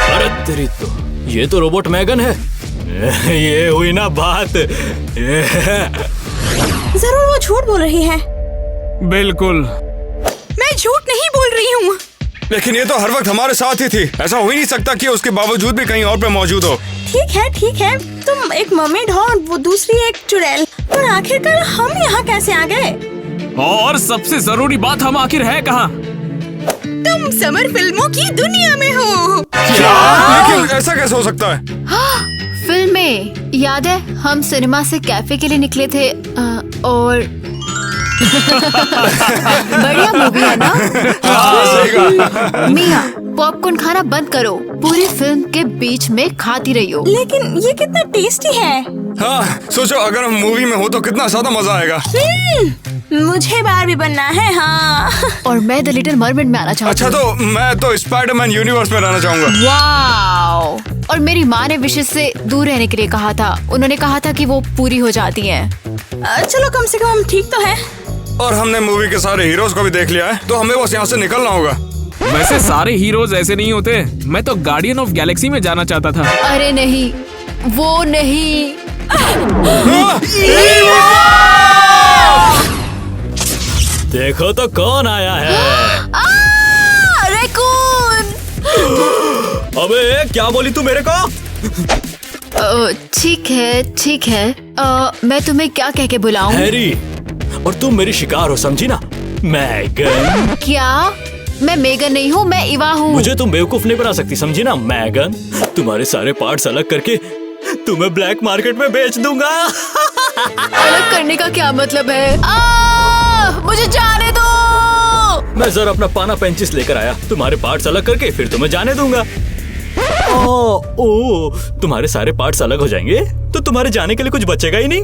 अरे तेरी तो, ये तो रोबोट मैगन है। ये हुई ना बात। जरूर वो झूठ बोल रही है। बिल्कुल, मैं झूठ नहीं बोल रही हूँ। लेकिन ये तो हर वक्त हमारे साथ ही थी। ऐसा हो ही नहीं सकता कि उसके बावजूद भी कहीं और पे मौजूद हो। ठीक है, तुम एक मर्मेड हो और वो दूसरी एक चुड़ैल, पर आखिरकार हम यहाँ कैसे आ गए? और सबसे जरूरी बात, हम आखिर है कहाँ? तुम समर फिल्मों की दुनिया में हो। क्या? लेकिन ऐसा कैसे हो सकता है? फिल्म में याद है हम सिनेमा से कैफे के लिए निकले थे और बढ़िया मूवी है ना? मिया, पॉपकॉर्न खाना बंद करो। पूरी फिल्म के बीच में खाती रही हो। लेकिन ये कितना टेस्टी है। हाँ, सोचो अगर हम मूवी में हो तो कितना ज्यादा मजा आएगा। मुझे बारबी बनना है। हाँ, और मैं द लिटिल मरमेड में आना चाहती हूँ। अच्छा, तो मैं तो स्पाइडरमैन यूनिवर्स में रहना चाहूँगा। वाओ! और मेरी माँ ने विशेष से दूर रहने के लिए कहा था। उन्होंने कहा था कि वो पूरी हो जाती हैं। चलो कम से कम हम ठीक तो हैं। और हमने मूवी के सारे हीरोज को भी देख लिया है, तो हमें बस यहाँ से निकलना होगा। वैसे सारे हीरोज ऐसे नहीं होते। मैं तो गार्डियन ऑफ गैलेक्सी में जाना चाहता था। अरे नहीं, वो नहीं। देखो तो कौन आया है। रैकून! अबे क्या बोली तू मेरे को? ठीक है। मैं तुम्हें क्या कह के बुलाऊं? हैरी, और तुम मेरी शिकार हो, समझी ना? मैगन। क्या? मैं मेगन नहीं हूँ, मैं इवा हूँ। मुझे तुम बेवकूफ नहीं बना सकती, समझी ना मैगन? तुम्हारे सारे पार्ट्स अलग करके तुम्हें ब्लैक मार्केट में बेच दूंगा। अलग करने का क्या मतलब है? मुझे जाने दो। मैं जरा अपना पाना पेंचिस लेकर आया, तुम्हारे पार्ट्स अलग करके फिर तुम्हें जाने दूंगा। ओ, तुम्हारे सारे पार्ट्स अलग हो जाएंगे तो तुम्हारे जाने के लिए कुछ बचेगा ही नहीं।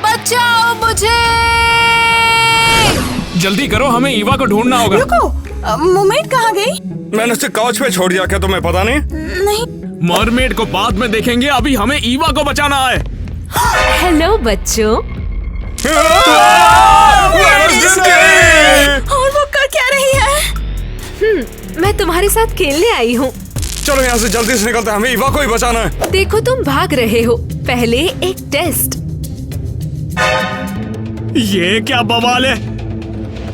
बचाओ मुझे! जल्दी करो, हमें ईवा को ढूंढना होगा। रुको, मरमेड कहाँ गई? मैंने उसे काउच पे छोड़ दिया, क्या तुम्हें पता नहीं? नहीं। मरमेड को बाद में देखेंगे, अभी हमें ईवा को बचाना है। हेलो बच्चों। और वो कर क्या रही है? मैं तुम्हारे साथ खेलने आई हूँ। चलो यहाँ से जल्दी से निकलते हैं, हमें ईवा को ही बचाना है। देखो तुम भाग रहे हो, पहले एक टेस्ट। ये क्या बवाल है?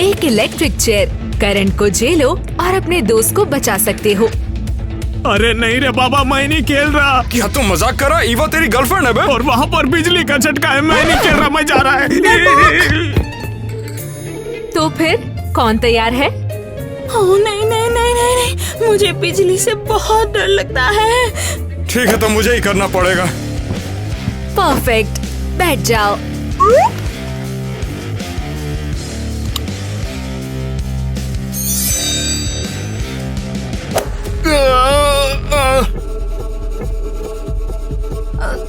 एक इलेक्ट्रिक चेयर, करंट को झेलो और अपने दोस्त को बचा सकते हो। अरे नहीं रे बाबा, मैं नहीं खेल रहा। क्या तुम मजाक कर रहा है? ईवा तेरी गर्लफ्रेंड है बे? और वहाँ पर बिजली का झटका है, मैं नहीं खेल रहा, मैं जा रहा है। तो फिर कौन तैयार है? ओह नहीं नहीं नहीं नहीं नहीं, मुझे बिजली से बहुत डर लगता है। ठीक है तो मुझे ही करना पड़ेगा। परफेक्ट, बैठ जाओ।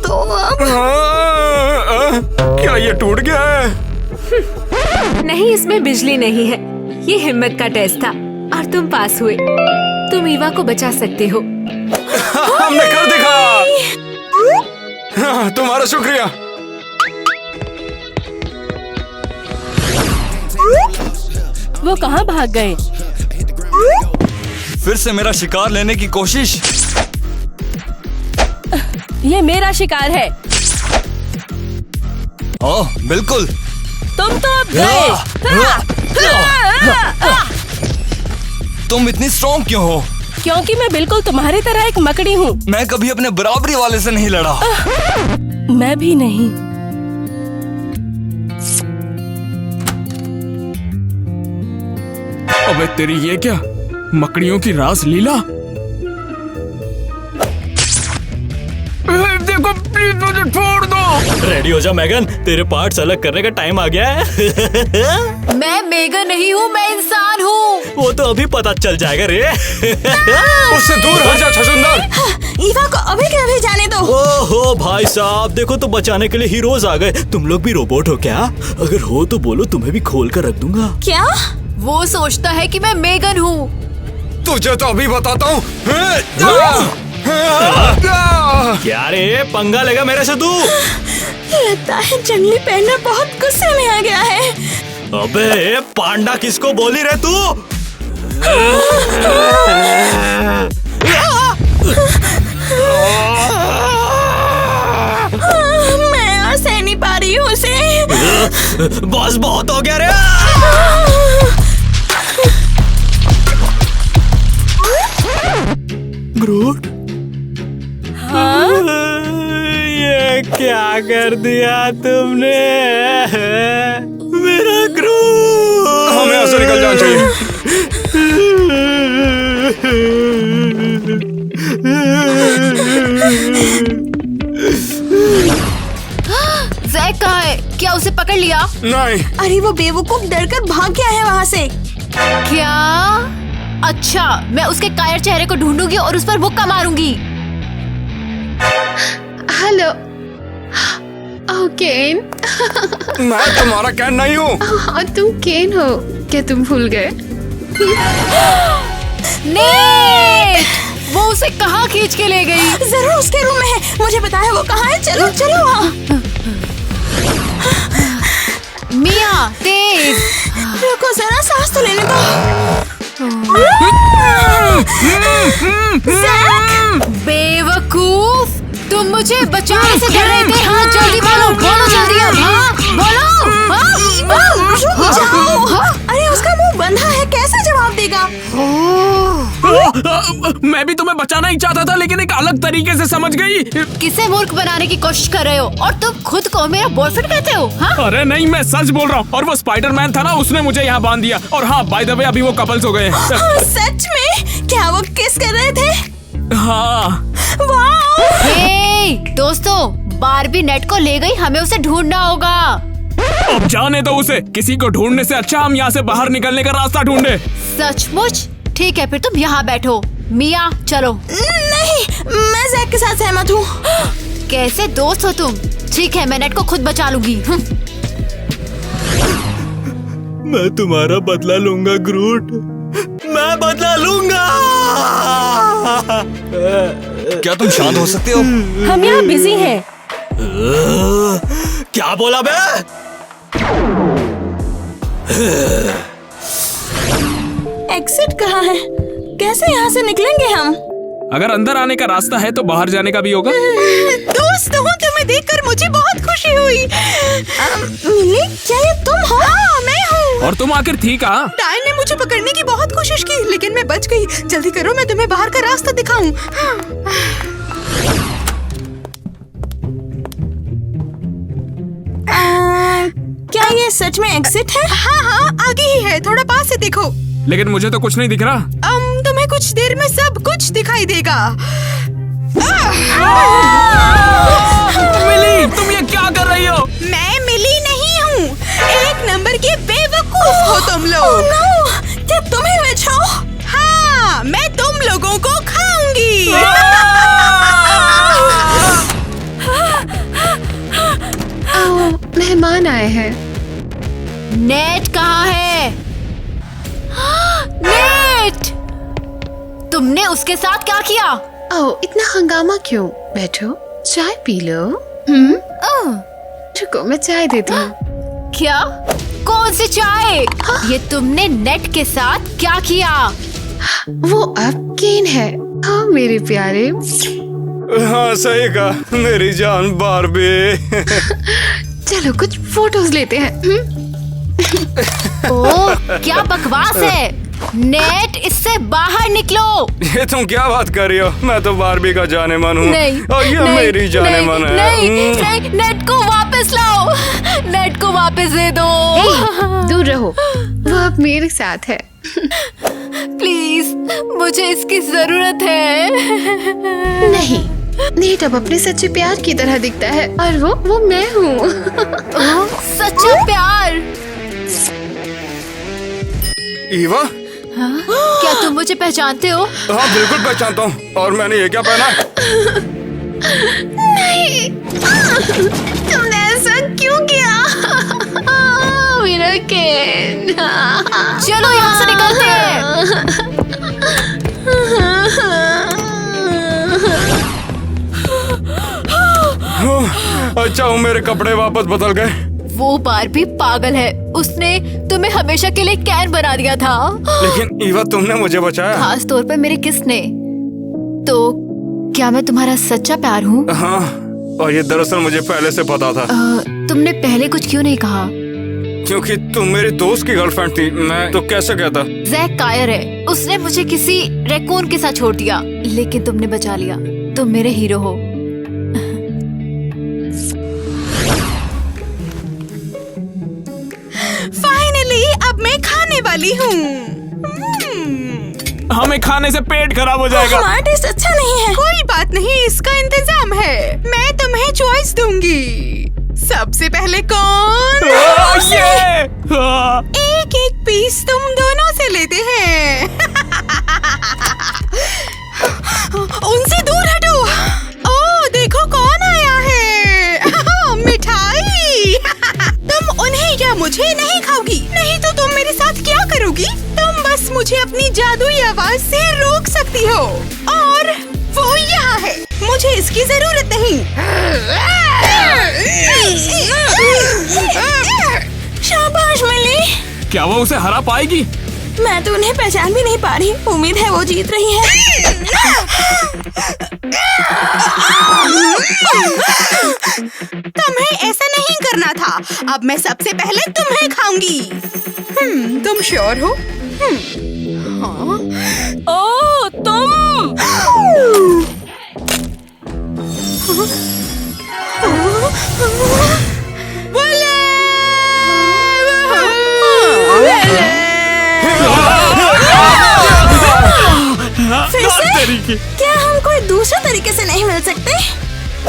तो अब क्या ये टूट गया है? नहीं, इसमें बिजली नहीं है। ये हिम्मत का टेस्ट था और तुम पास हुए। तुम ईवा को बचा सकते हो। हमने कर दिखा। तुम्हारा शुक्रिया। वो कहाँ भाग गए? फिर से मेरा शिकार लेने की कोशिश। ये मेरा शिकार है। ओह बिल्कुल। तुम तो अब गए। तुम इतनी स्ट्रॉन्ग क्यों हो? क्योंकि मैं बिल्कुल तुम्हारी तरह एक मकड़ी हूँ। मैं कभी अपने बराबरी वाले से नहीं लड़ा। मैं भी नहीं। अबे तेरी ये क्या, मकड़ियों की रास लीला। देखो प्लीज मुझे छोड़ दो। रेडी हो जा मैगन, तेरे पार्ट्स अलग करने का टाइम आ गया है। मैं मेगन नहीं हूँ, मैं इंसान हूँ। वो तो अभी पता चल जाएगा रे। उससे दूर हो जा छछूंदर। ईवा को अभी के अभी जाने दो। ओहो भाई साहब, देखो तो बचाने के लिए हीरोज आ गए। तुम लोग भी रोबोट हो क्या? अगर हो तो बोलो, तुम्हें भी खोल कर रख दूंगा। क्या? वो सोचता है कि मैं मेगन हूँ। तुझे तो अभी बताता हूँ। क्या रे, पंगा लेगा मेरे से तू? लगता है जंगली पैंडा बहुत गुस्से में आ गया है। अबे पांडा किसको बोली रे तू? मैं और सह नहीं पा रही हूँ उसे। बस बहुत हो गया रे। ग्रूट, ये क्या कर दिया तुमने? मेरा ग्रूट, हमें यहाँ से निकल जाना चाहिए। जैक कहाँ है? क्या उसे पकड़ लिया? नहीं। अरे वो बेवकूफ डरकर भाग गया है वहाँ से। क्या? अच्छा, मैं उसके कायर चेहरे को ढूंढूंगी और उस पर मुक्का मारूंगी। हेलो। ओह केन। मैं तुम्हारा कैन नहीं हूँ। हाँ तुम केन हो। क्या तुम भूल गए? नेट! वो उसे कहाँ खींच के ले गई? जरूर उसके रूम में है। मुझे पता है वो कहाँ है। चलो चलो वहाँ। मिया तेज। रुको जरा, सांस तो लेने दो। बेवकूफ, तुम मुझे बचाने से डर रहे थे। हाँ जल्दी बोलो, बोलो जल्दी अब। हाँ बोलो। अरे उसका मुंह बंधा है, कैसे जवाब देगा? मैं भी तुम्हें बचाना ही चाहता था, लेकिन एक अलग तरीके से समझ गई। किसे मूर्ख बनाने की कोशिश कर रहे हो? और तुम खुद को मेरा बॉयफ्रेंड कहते हो? हाँ? अरे नहीं, मैं सच बोल रहा हूँ। और वो स्पाइडरमैन था ना, उसने मुझे यहाँ बांध दिया। और हाँ बाय द वे, अभी वो कपल्स हो गए। सच में? क्या वो किस कर रहे थे? हाँ। हे दोस्तों, बारबी नेट को ले गई, हमें उसे ढूंढना होगा। अब जाने दो उसे। किसी को ढूंढने से अच्छा हम यहाँ से बाहर निकलने का रास्ता ढूंढे। सचमुच? ठीक है फिर तुम यहाँ बैठो। मिया चलो। नहीं, मैं जैक के साथ सहमत हूँ। कैसे दोस्त हो तुम? ठीक है, मैं नेट को खुद बचा लूंगी। मैं तुम्हारा बदला लूंगा ग्रूट, मैं बदला लूंगा। क्या तुम शांत हो सकते हो? हम यहाँ बिजी हैं। क्या बोला बे? एग्जिट कहाँ है? कैसे यहाँ से निकलेंगे हम? अगर अंदर आने का रास्ता है तो बाहर जाने का भी होगा। दोस्तों, तुम्हें देखकर मुझे बहुत खुशी हुई। मिली, क्या ये तुम हो? हाँ, मैं हूँ। और तुम आखिर थी कहाँ? डायन ने मुझे पकड़ने की बहुत कोशिश की, लेकिन मैं बच गई। जल्दी करो, मैं तुम्हें बाहर का रास्ता दिखाऊं। क्या ये सच में एग्जिट है? हाँ हाँ आगे ही है, थोड़ा पास से देखो। लेकिन मुझे तो कुछ नहीं दिख रहा। तुम्हें कुछ देर में सब कुछ दिखाई देगा। मिली, तुम ये क्या कर रही हो? मैं मिली नहीं हूँ, एक नंबर के बेवकूफ हो तुम लोग। क्या तुम्हें बचाओ? हाँ, मैं तुम लोगों को खाऊंगी। मेहमान आए हैं। नेट कहाँ है? नेट, तुमने उसके साथ क्या किया? ओह, इतना हंगामा क्यों? बैठो, चाय पी लो। रुको, मैं चाय देती हूँ। क्या? कौन सी चाय? ये तुमने नेट के साथ क्या किया? वो अब केन है। हाँ मेरे प्यारे। हाँ सही कहा मेरी जान बारबी। चलो कुछ फोटोज लेते हैं। ओह, क्या बकवास है। नेट, इससे बाहर निकलो। ये तुम क्या बात कर रही हो? मैं तो बारबी का जाने मन हूँ। नहीं, और ये नहीं, मेरी जाने नहीं, मन है। नहीं, नेट को वापस लाओ। नेट को वापस दे दो। दूर रहो, वो अब मेरे साथ है। प्लीज, मुझे इसकी जरूरत है। नहीं, नेट अब अपने सच्चे प्यार की तरह दिखता है और वो मैं हूँ। सच्चा प्यार? ईवा? क्या तुम मुझे पहचानते हो? हाँ बिल्कुल पहचानता हूँ। और मैंने ये क्या पहना? नहीं, तुमने ऐसा क्यों किया? मेरा केन। चलो यहाँ से निकलते हैं। अच्छा हूँ मेरे कपड़े वापस बदल गए। वो बारबी पागल है, उसने तुम्हें हमेशा के लिए कैन बना दिया था। लेकिन ईवा तुमने मुझे बचाया। खास तौर पर मेरे किस ने। तो क्या मैं तुम्हारा सच्चा प्यार हूँ? हाँ, और ये दरअसल मुझे पहले से पता था। तुमने पहले कुछ क्यों नहीं कहा? क्योंकि तुम मेरी दोस्त की गर्लफ्रेंड थी, मैं तो कैसे कहता। जैक कायर है, उसने मुझे किसी रैकून के साथ छोड़ दिया, लेकिन तुमने बचा लिया। तुम मेरे हीरो हो। फाइनली अब मैं खाने वाली हूँ। हमें खाने से पेट खराब हो जाएगा। हमारा टेस्ट अच्छा नहीं है। कोई बात नहीं, इसका इंतजाम है। मैं तुम्हें चॉइस दूंगी। सबसे पहले कौन? एक एक पीस तुम दोनों से लेते हैं। उनसे दूर हटो। ओह देखो कौन आया है। मिठाई। तुम उन्हें या मुझे नहीं खाओगी। नहीं तो तुम मेरे साथ क्या करोगी? तुम बस मुझे अपनी जादुई आवाज से रोक सकती हो, और वो यहाँ है। मुझे इसकी जरूरत नहीं। शाबाश मिली। क्या वो उसे हरा पाएगी? मैं तो उन्हें पहचान भी नहीं पा रही। उम्मीद है वो जीत रही है। तुम्हें ऐसा नहीं करना था। अब मैं सबसे पहले तुम्हें खाऊंगी। तुम श्योर हो? हाँ। ओह तुम। फिर से? क्या हम कोई दूसरे तरीके से नहीं मिल सकते?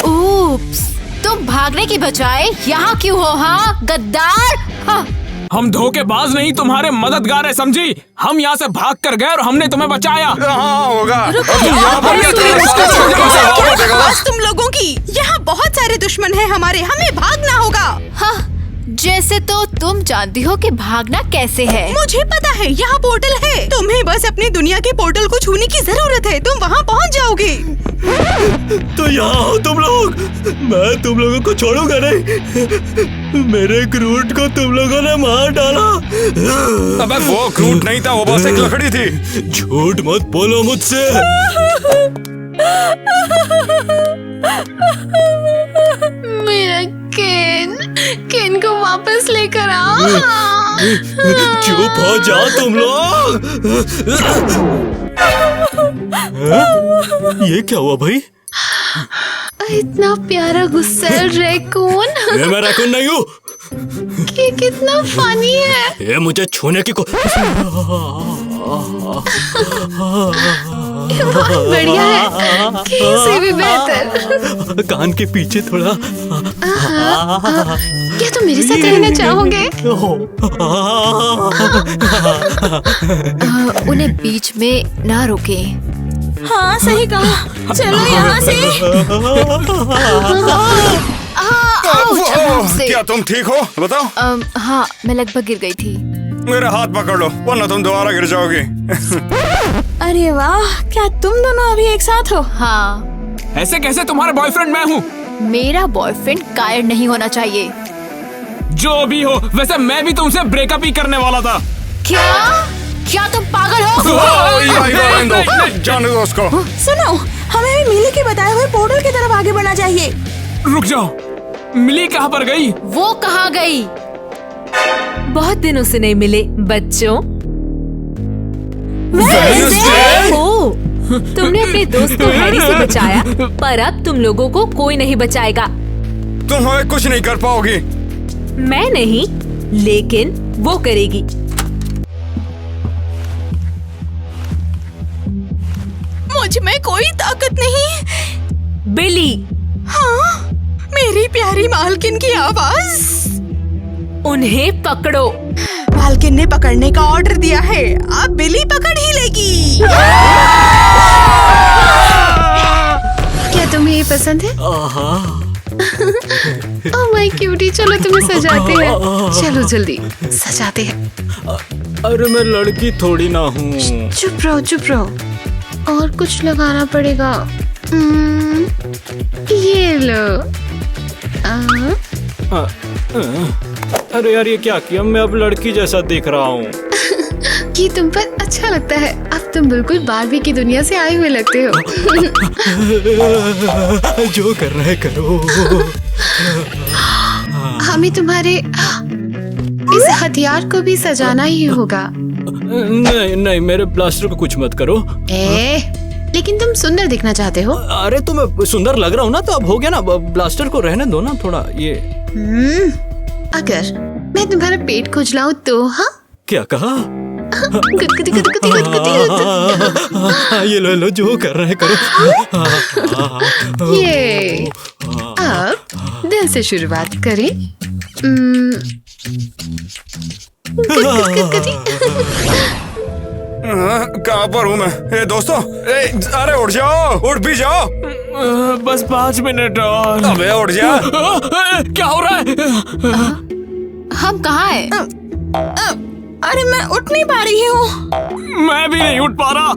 ऊप्स, तुम भागने की बजाय यहाँ क्यों हो? हाँ गद्दार। हाँ। हम धोखेबाज नहीं, तुम्हारे मददगार है, समझी? हम यहाँ से भाग कर गए और हमने तुम्हें बचाया। हाँ होगा। तुम लोगों की यहाँ बहुत सारे दुश्मन हैं हमारे, हमें भागना होगा। हाँ, जैसे तो तुम जानती हो कि भागना कैसे है। मुझे पता है, यहाँ पोर्टल है। तुम्हें बस अपनी दुनिया के पोर्टल को छूने की जरूरत है। तुम वहाँ पहुँच जाओगे। तो यहाँ हो तुम लोग। मैं तुम लोगों को छोड़ूंगा नहीं। मेरे क्रूट को तुम लोगों ने मार डाला। अबे वो क्रूट नहीं था, वो बस एक लकड़ी थी। झूठ मत बोलो मुझसे। मेरा केन को वापस लेकर आओ। चुप हो जाओ तुम लोग। ये क्या हुआ भाई? इतना प्यारा गुस्सैल रैकून। मैं रैकून नहीं हूँ। ये कितना फनी है। ये मुझे छूने की बहुत बढ़िया है, किसी भी बेहतर। कान के पीछे थोड़ा। क्या तुम मेरे साथ रहना चाहोगे? उन्हें बीच में ना रोके। हाँ सही कहा, चलो यहाँ से। क्या तुम ठीक हो? बताओ। हाँ, मैं लगभग गिर गई थी। मेरा हाथ पकड़ लो वरना तुम दोबारा गिर जाओगी। अरे वाह, क्या तुम दोनों अभी एक साथ हो? हाँ। ऐसे कैसे? तुम्हारा बॉयफ्रेंड मैं हूँ। मेरा बॉयफ्रेंड कायर नहीं होना चाहिए। जो भी हो, वैसे मैं भी तुमसे ब्रेकअप ही करने वाला था। क्या तुम पागल हो? जाने दो उसको। सुनो, हमें भी मिली के बताए हुए पोर्टल की तरफ आगे बढ़ना चाहिए। रुक जाओ, मिली कहाँ पर गई? वो कहाँ गई? बहुत दिनों से नहीं मिले बच्चों। ओ, तुमने अपने दोस्त को हैरी से बचाया, पर अब तुम लोगों को कोई नहीं बचाएगा। तुम हमें कुछ नहीं कर पाओगी। मैं नहीं, लेकिन वो करेगी। मुझ में कोई ताकत नहीं। बिली। हाँ, मेरी प्यारी मालकिन की आवाज। उन्हें पकड़ो। मालकिन ने पकड़ने का ऑर्डर दिया है, अब बिली पकड़ ही लेगी। क्या तुम्हें ये पसंद है? ओह माय क्यूटी, चलो तुम्हें सजाते हैं। चलो जल्दी सजाते हैं। अरे मैं लड़की थोड़ी ना हूँ। चुप रहो, चुप रहो। और कुछ लगाना पड़ेगा। ये लो। अरे यार, ये क्या किया? मैं अब लड़की जैसा दिख रहा हूँ। ये तुम पर अच्छा लगता है। अब तुम बिल्कुल बारबी की दुनिया से आए हुए लगते हो। जो कर रहे करो। हमें तुम्हारे इस हथियार को भी सजाना ही होगा। नहीं नहीं, मेरे ब्लास्टर को कुछ मत करो। लेकिन तुम सुंदर दिखना चाहते हो। अरे तो मैं सुंदर लग रहा हूँ ना, तो अब हो गया ना। ब्लास्टर को रहने दो ना थोड़ा। ये अगर मैं तुम्हारा पेट खुजलाऊं तो? हाँ, क्या कहा? गुदगुदी गुदगुदी गुदगुदी। ये लो जो कर रहे करो। ये अब दिल से शुरुआत करें। कहाँ पर हूँ मैं? ए दोस्तों, अरे उठ जाओ, उठ भी जाओ। बस 5 मिनट और। अबे उठ जा। क्या हो रहा है? हम कहाँ हैं? अरे मैं उठ नहीं पा रही हूँ। मैं भी नहीं उठ पा रहा।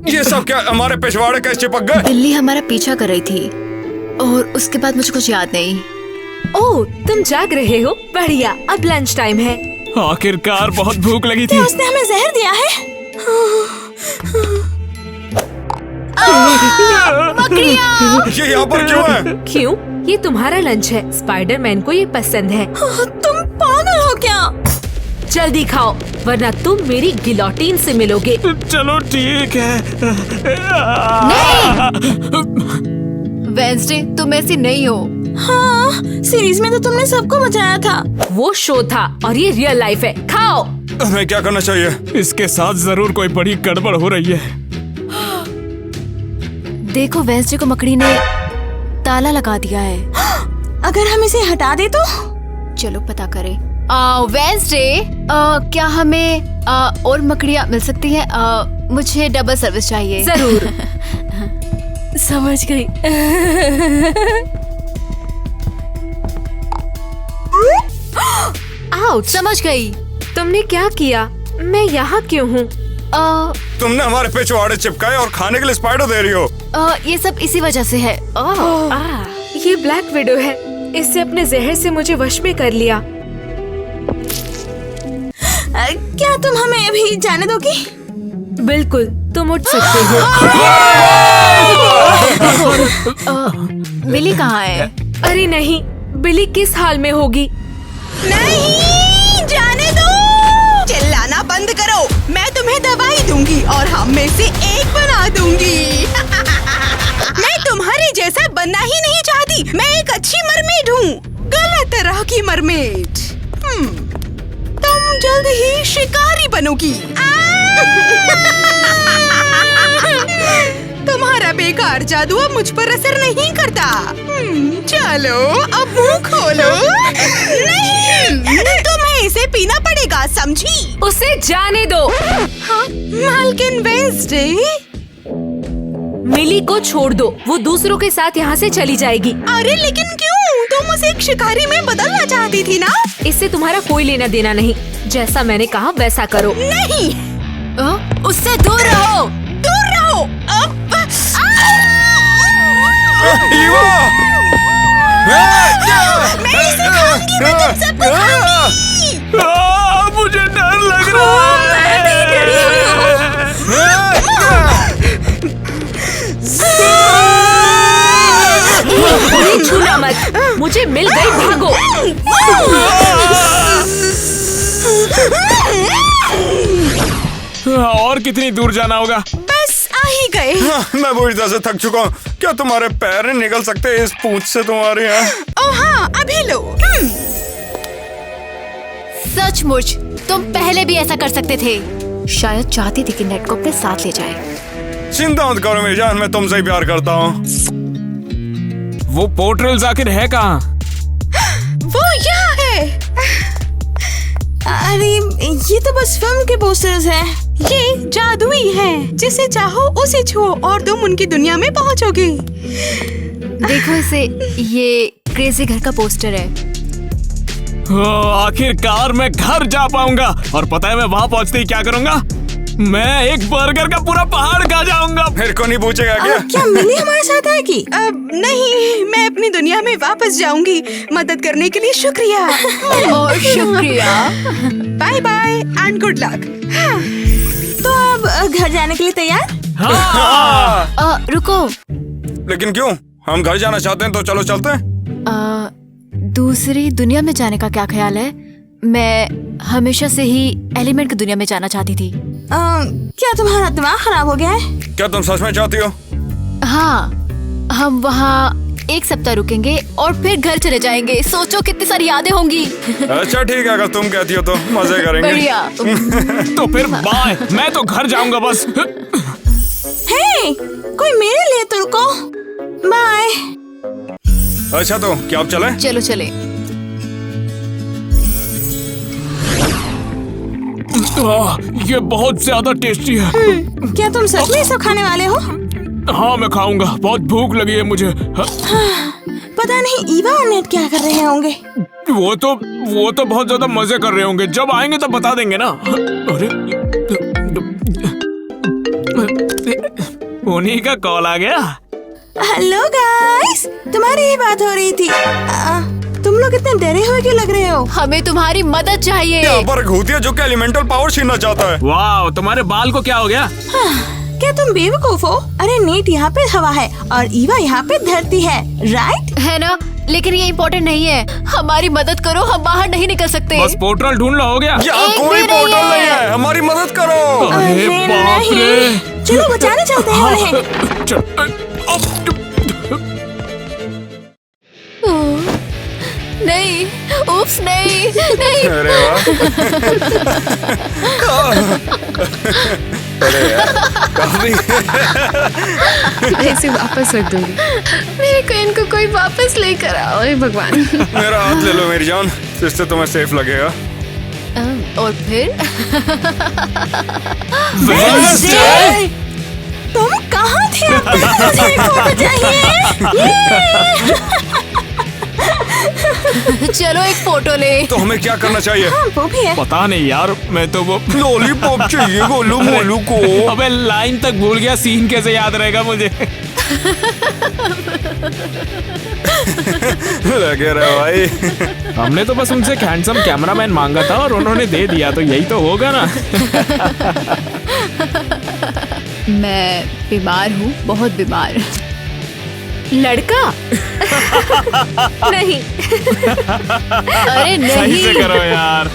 ये सब क्या? हमारे पिछवाड़े कैसे चिपक गए? बिल्ली हमारा पीछा कर रही थी और उसके बाद मुझे कुछ याद नहीं। ओह, तुम जाग रहे हो? बढ़िया, अब लंच टाइम है। आखिरकार बहुत भूख लगी थी। क्या उसने हमें जहर दिया है? ये यहाँ पर क्यों है? क्यों? ये तुम्हारा लंच है। स्पाइडरमैन को ये पसंद है। तुम पागल हो क्या? जल्दी खाओ, वरना तुम मेरी गिलोटिन से मिलोगे। चलो ठीक है। वेंसडे, तुम ऐसी नहीं हो। हाँ, सीरीज में तो तुमने सबको बचाया था। वो शो था और ये रियल लाइफ है। खाओ। हमें क्या करना चाहिए? इसके साथ जरूर कोई बड़ी गड़बड़ हो रही है। देखो, वेंसडे को मकड़ी ने ताला लगा दिया है। अगर हम इसे हटा दे तो? चलो पता करें। वेंसडे, क्या हमें और मकड़ियाँ मिल सकती हैं? मुझे डबल सर्विस चाहिए। जरूर। समझ गई। आउच, समझ गई। तुमने क्या किया? मैं यहाँ क्यों हूँ? तुमने हमारे पिछवाड़े चिपकाए और खाने के लिए स्पाइडर दे रही हो। ये सब इसी वजह से है। ये ब्लैक विडो है। इससे अपने जहर से मुझे वश में कर लिया। क्या तुम हमें अभी जाने दोगी? बिल्कुल, तुम उठ सकते हो। बिली कहाँ है? अरे नहीं, बिली किस हाल में होगी? नहीं, जाने दो। चिल्लाना बंद करो। मैं तुम्हें दवाई दूंगी और हम में से एक बना दूंगी। मैं तुम्हारे जैसा बनना ही नहीं चाहती। मैं एक अच्छी मरमेड हूँ। गलत रॉकी मरमेड। तुम जल्द ही शिकारी बनोगी। तुम्हारा बेकार जादू अब मुझ पर असर नहीं करता। चलो अब मुंह खोलो। नहीं, तुम्हें इसे पीना पड़ेगा, समझी? उसे जाने दो। हाँ, मालकिन वेंसडे। मिली को छोड़ दो, वो दूसरों के साथ यहाँ से चली जाएगी। अरे लेकिन क्यों? तुम उसे एक शिकारी में बदलना चाहती थी ना? इससे तुम्हारा कोई लेना देना नहीं। जैसा मैंने कहा वैसा करो। नहीं, उससे दूर रहो, दूर रहो। मैं इसे खाऊंगी, मैं तुम सबको खाऊंगी। मुझे डर लग रहा है। छूना मत, मुझे मिल गई, भागो। और कितनी दूर जाना होगा? बस आ ही गए। मैं बुरी तरह से थक चुका हूँ। क्या तुम्हारे पैर नहीं निकल सकते इस पूंछ से तुम्हारे यहाँ? ओह हाँ, अभी लो। सचमुच तुम पहले भी ऐसा कर सकते थे। शायद चाहती थी कि नेट को अपने साथ ले जाए। चिंता मत करो मेरी जान, मैं तुमसे ही प्यार करता हूँ। वो पोर्टल आखिर है कहाँ? वो यहाँ है। अरे ये तो बस फिल्म के पोस्टर्स हैं। ये जादुई है, जिसे चाहो उसे छुओ और तुम उनकी दुनिया में पहुँचोगे। देखो इसे, ये क्रेजी घर का पोस्टर है। आखिरकार मैं घर जा पाऊंगा। और पता है मैं वहाँ पहुँचते ही क्या करूँगा? मैं एक बर्गर का पूरा पहाड़ खा जाऊंगा। फिर को नहीं पूछेगा क्या? क्या मिली हमारे साथ आएगी? नहीं, मैं अपनी दुनिया में वापस जाऊंगी। मदद करने के लिए शुक्रिया। और शुक्रिया। Bye bye and good luck. तो अब घर जाने के लिए तैयार? हाँ। रुको। लेकिन क्यों? हम घर जाना चाहते हैं तो चलो चलते हैं। दूसरी दुनिया में जाने का क्या ख्याल है? मैं हमेशा से ही एलिमेंट की दुनिया में जाना चाहती थी। क्या तुम्हारा दिमाग खराब हो गया है? क्या तुम सच में चाहती हो? हाँ, हम वहाँ एक सप्ताह रुकेंगे और फिर घर चले जाएंगे। सोचो कितनी सारी यादें होंगी। अच्छा ठीक है, अगर तुम कहती हो तो मजे करेंगे। बढ़िया। तो फिर बाय, मैं तो घर जाऊंगा बस। हे, कोई मेरे लिए तो रुको। बाय। अच्छा तो क्या अब चलें? चलो चले। ये बहुत ज्यादा टेस्टी है। क्या तुम सच में सब खाने वाले हो? हाँ मैं खाऊंगा, बहुत भूख लगी है मुझे। पता नहीं ईवा और नेट क्या कर रहे होंगे। वो तो बहुत ज्यादा मजे कर रहे होंगे। जब आएंगे तब बता देंगे ना। अरे उन्हीं का कॉल आ गया। हेलो गाइस, तुम्हारी ही बात हो रही थी। तुम लोग इतने डरे हुए क्यों लग रहे हो? हमें तुम्हारी मदद चाहिए। यहाँ पर भूतिया जो कि एलिमेंटल पावर छीनना चाहता है। वाह, तुम्हारे बाल को क्या हो गया? क्या तुम बेवकूफ हो? अरे नेट यहाँ पे हवा है और ईवा यहाँ पे धरती है, राइट? है ना? लेकिन ये इम्पोर्टेंट नहीं है। हमारी मदद करो, हम बाहर नहीं निकल सकते। बस पोर्टल ढूंढ लो, हो गया। यहाँ कोई पोर्टल नहीं है, हमारी मदद करो। अरे बाप रे। चलो बचाने चलते हैं उन्हें। नहीं, उप्स नहीं, नहीं। अरे वाह। अरे यार, काफी। ऐसे वापस रख दूंगी। मेरे कोइन को कोई वापस लेकर आओ, हे भगवान। मेरा हाथ ले लो मेरी जान, इससे तुम्हें सेफ लगेगा। और फिर? तुम कहाँ थे? मुझे एक फोटो चाहिए। चलो एक फोटो ले। तो हमें क्या करना चाहिए? हाँ, वो भी है। पता नहीं यार, मैं तो वो लॉलीपॉप चाहिए गोलू मोलू को। अबे लाइन तक भूल गया, सीन कैसे याद रहेगा मुझे। लगे रहे भाई। हमने तो बस उनसे हैंडसम कैमरामैन मांगा था और उन्होंने दे दिया, तो यही तो होगा ना। मैं बीमार हूँ, बहुत बीमार। लड़का? नहीं। अरे नहीं। सही से करो यार।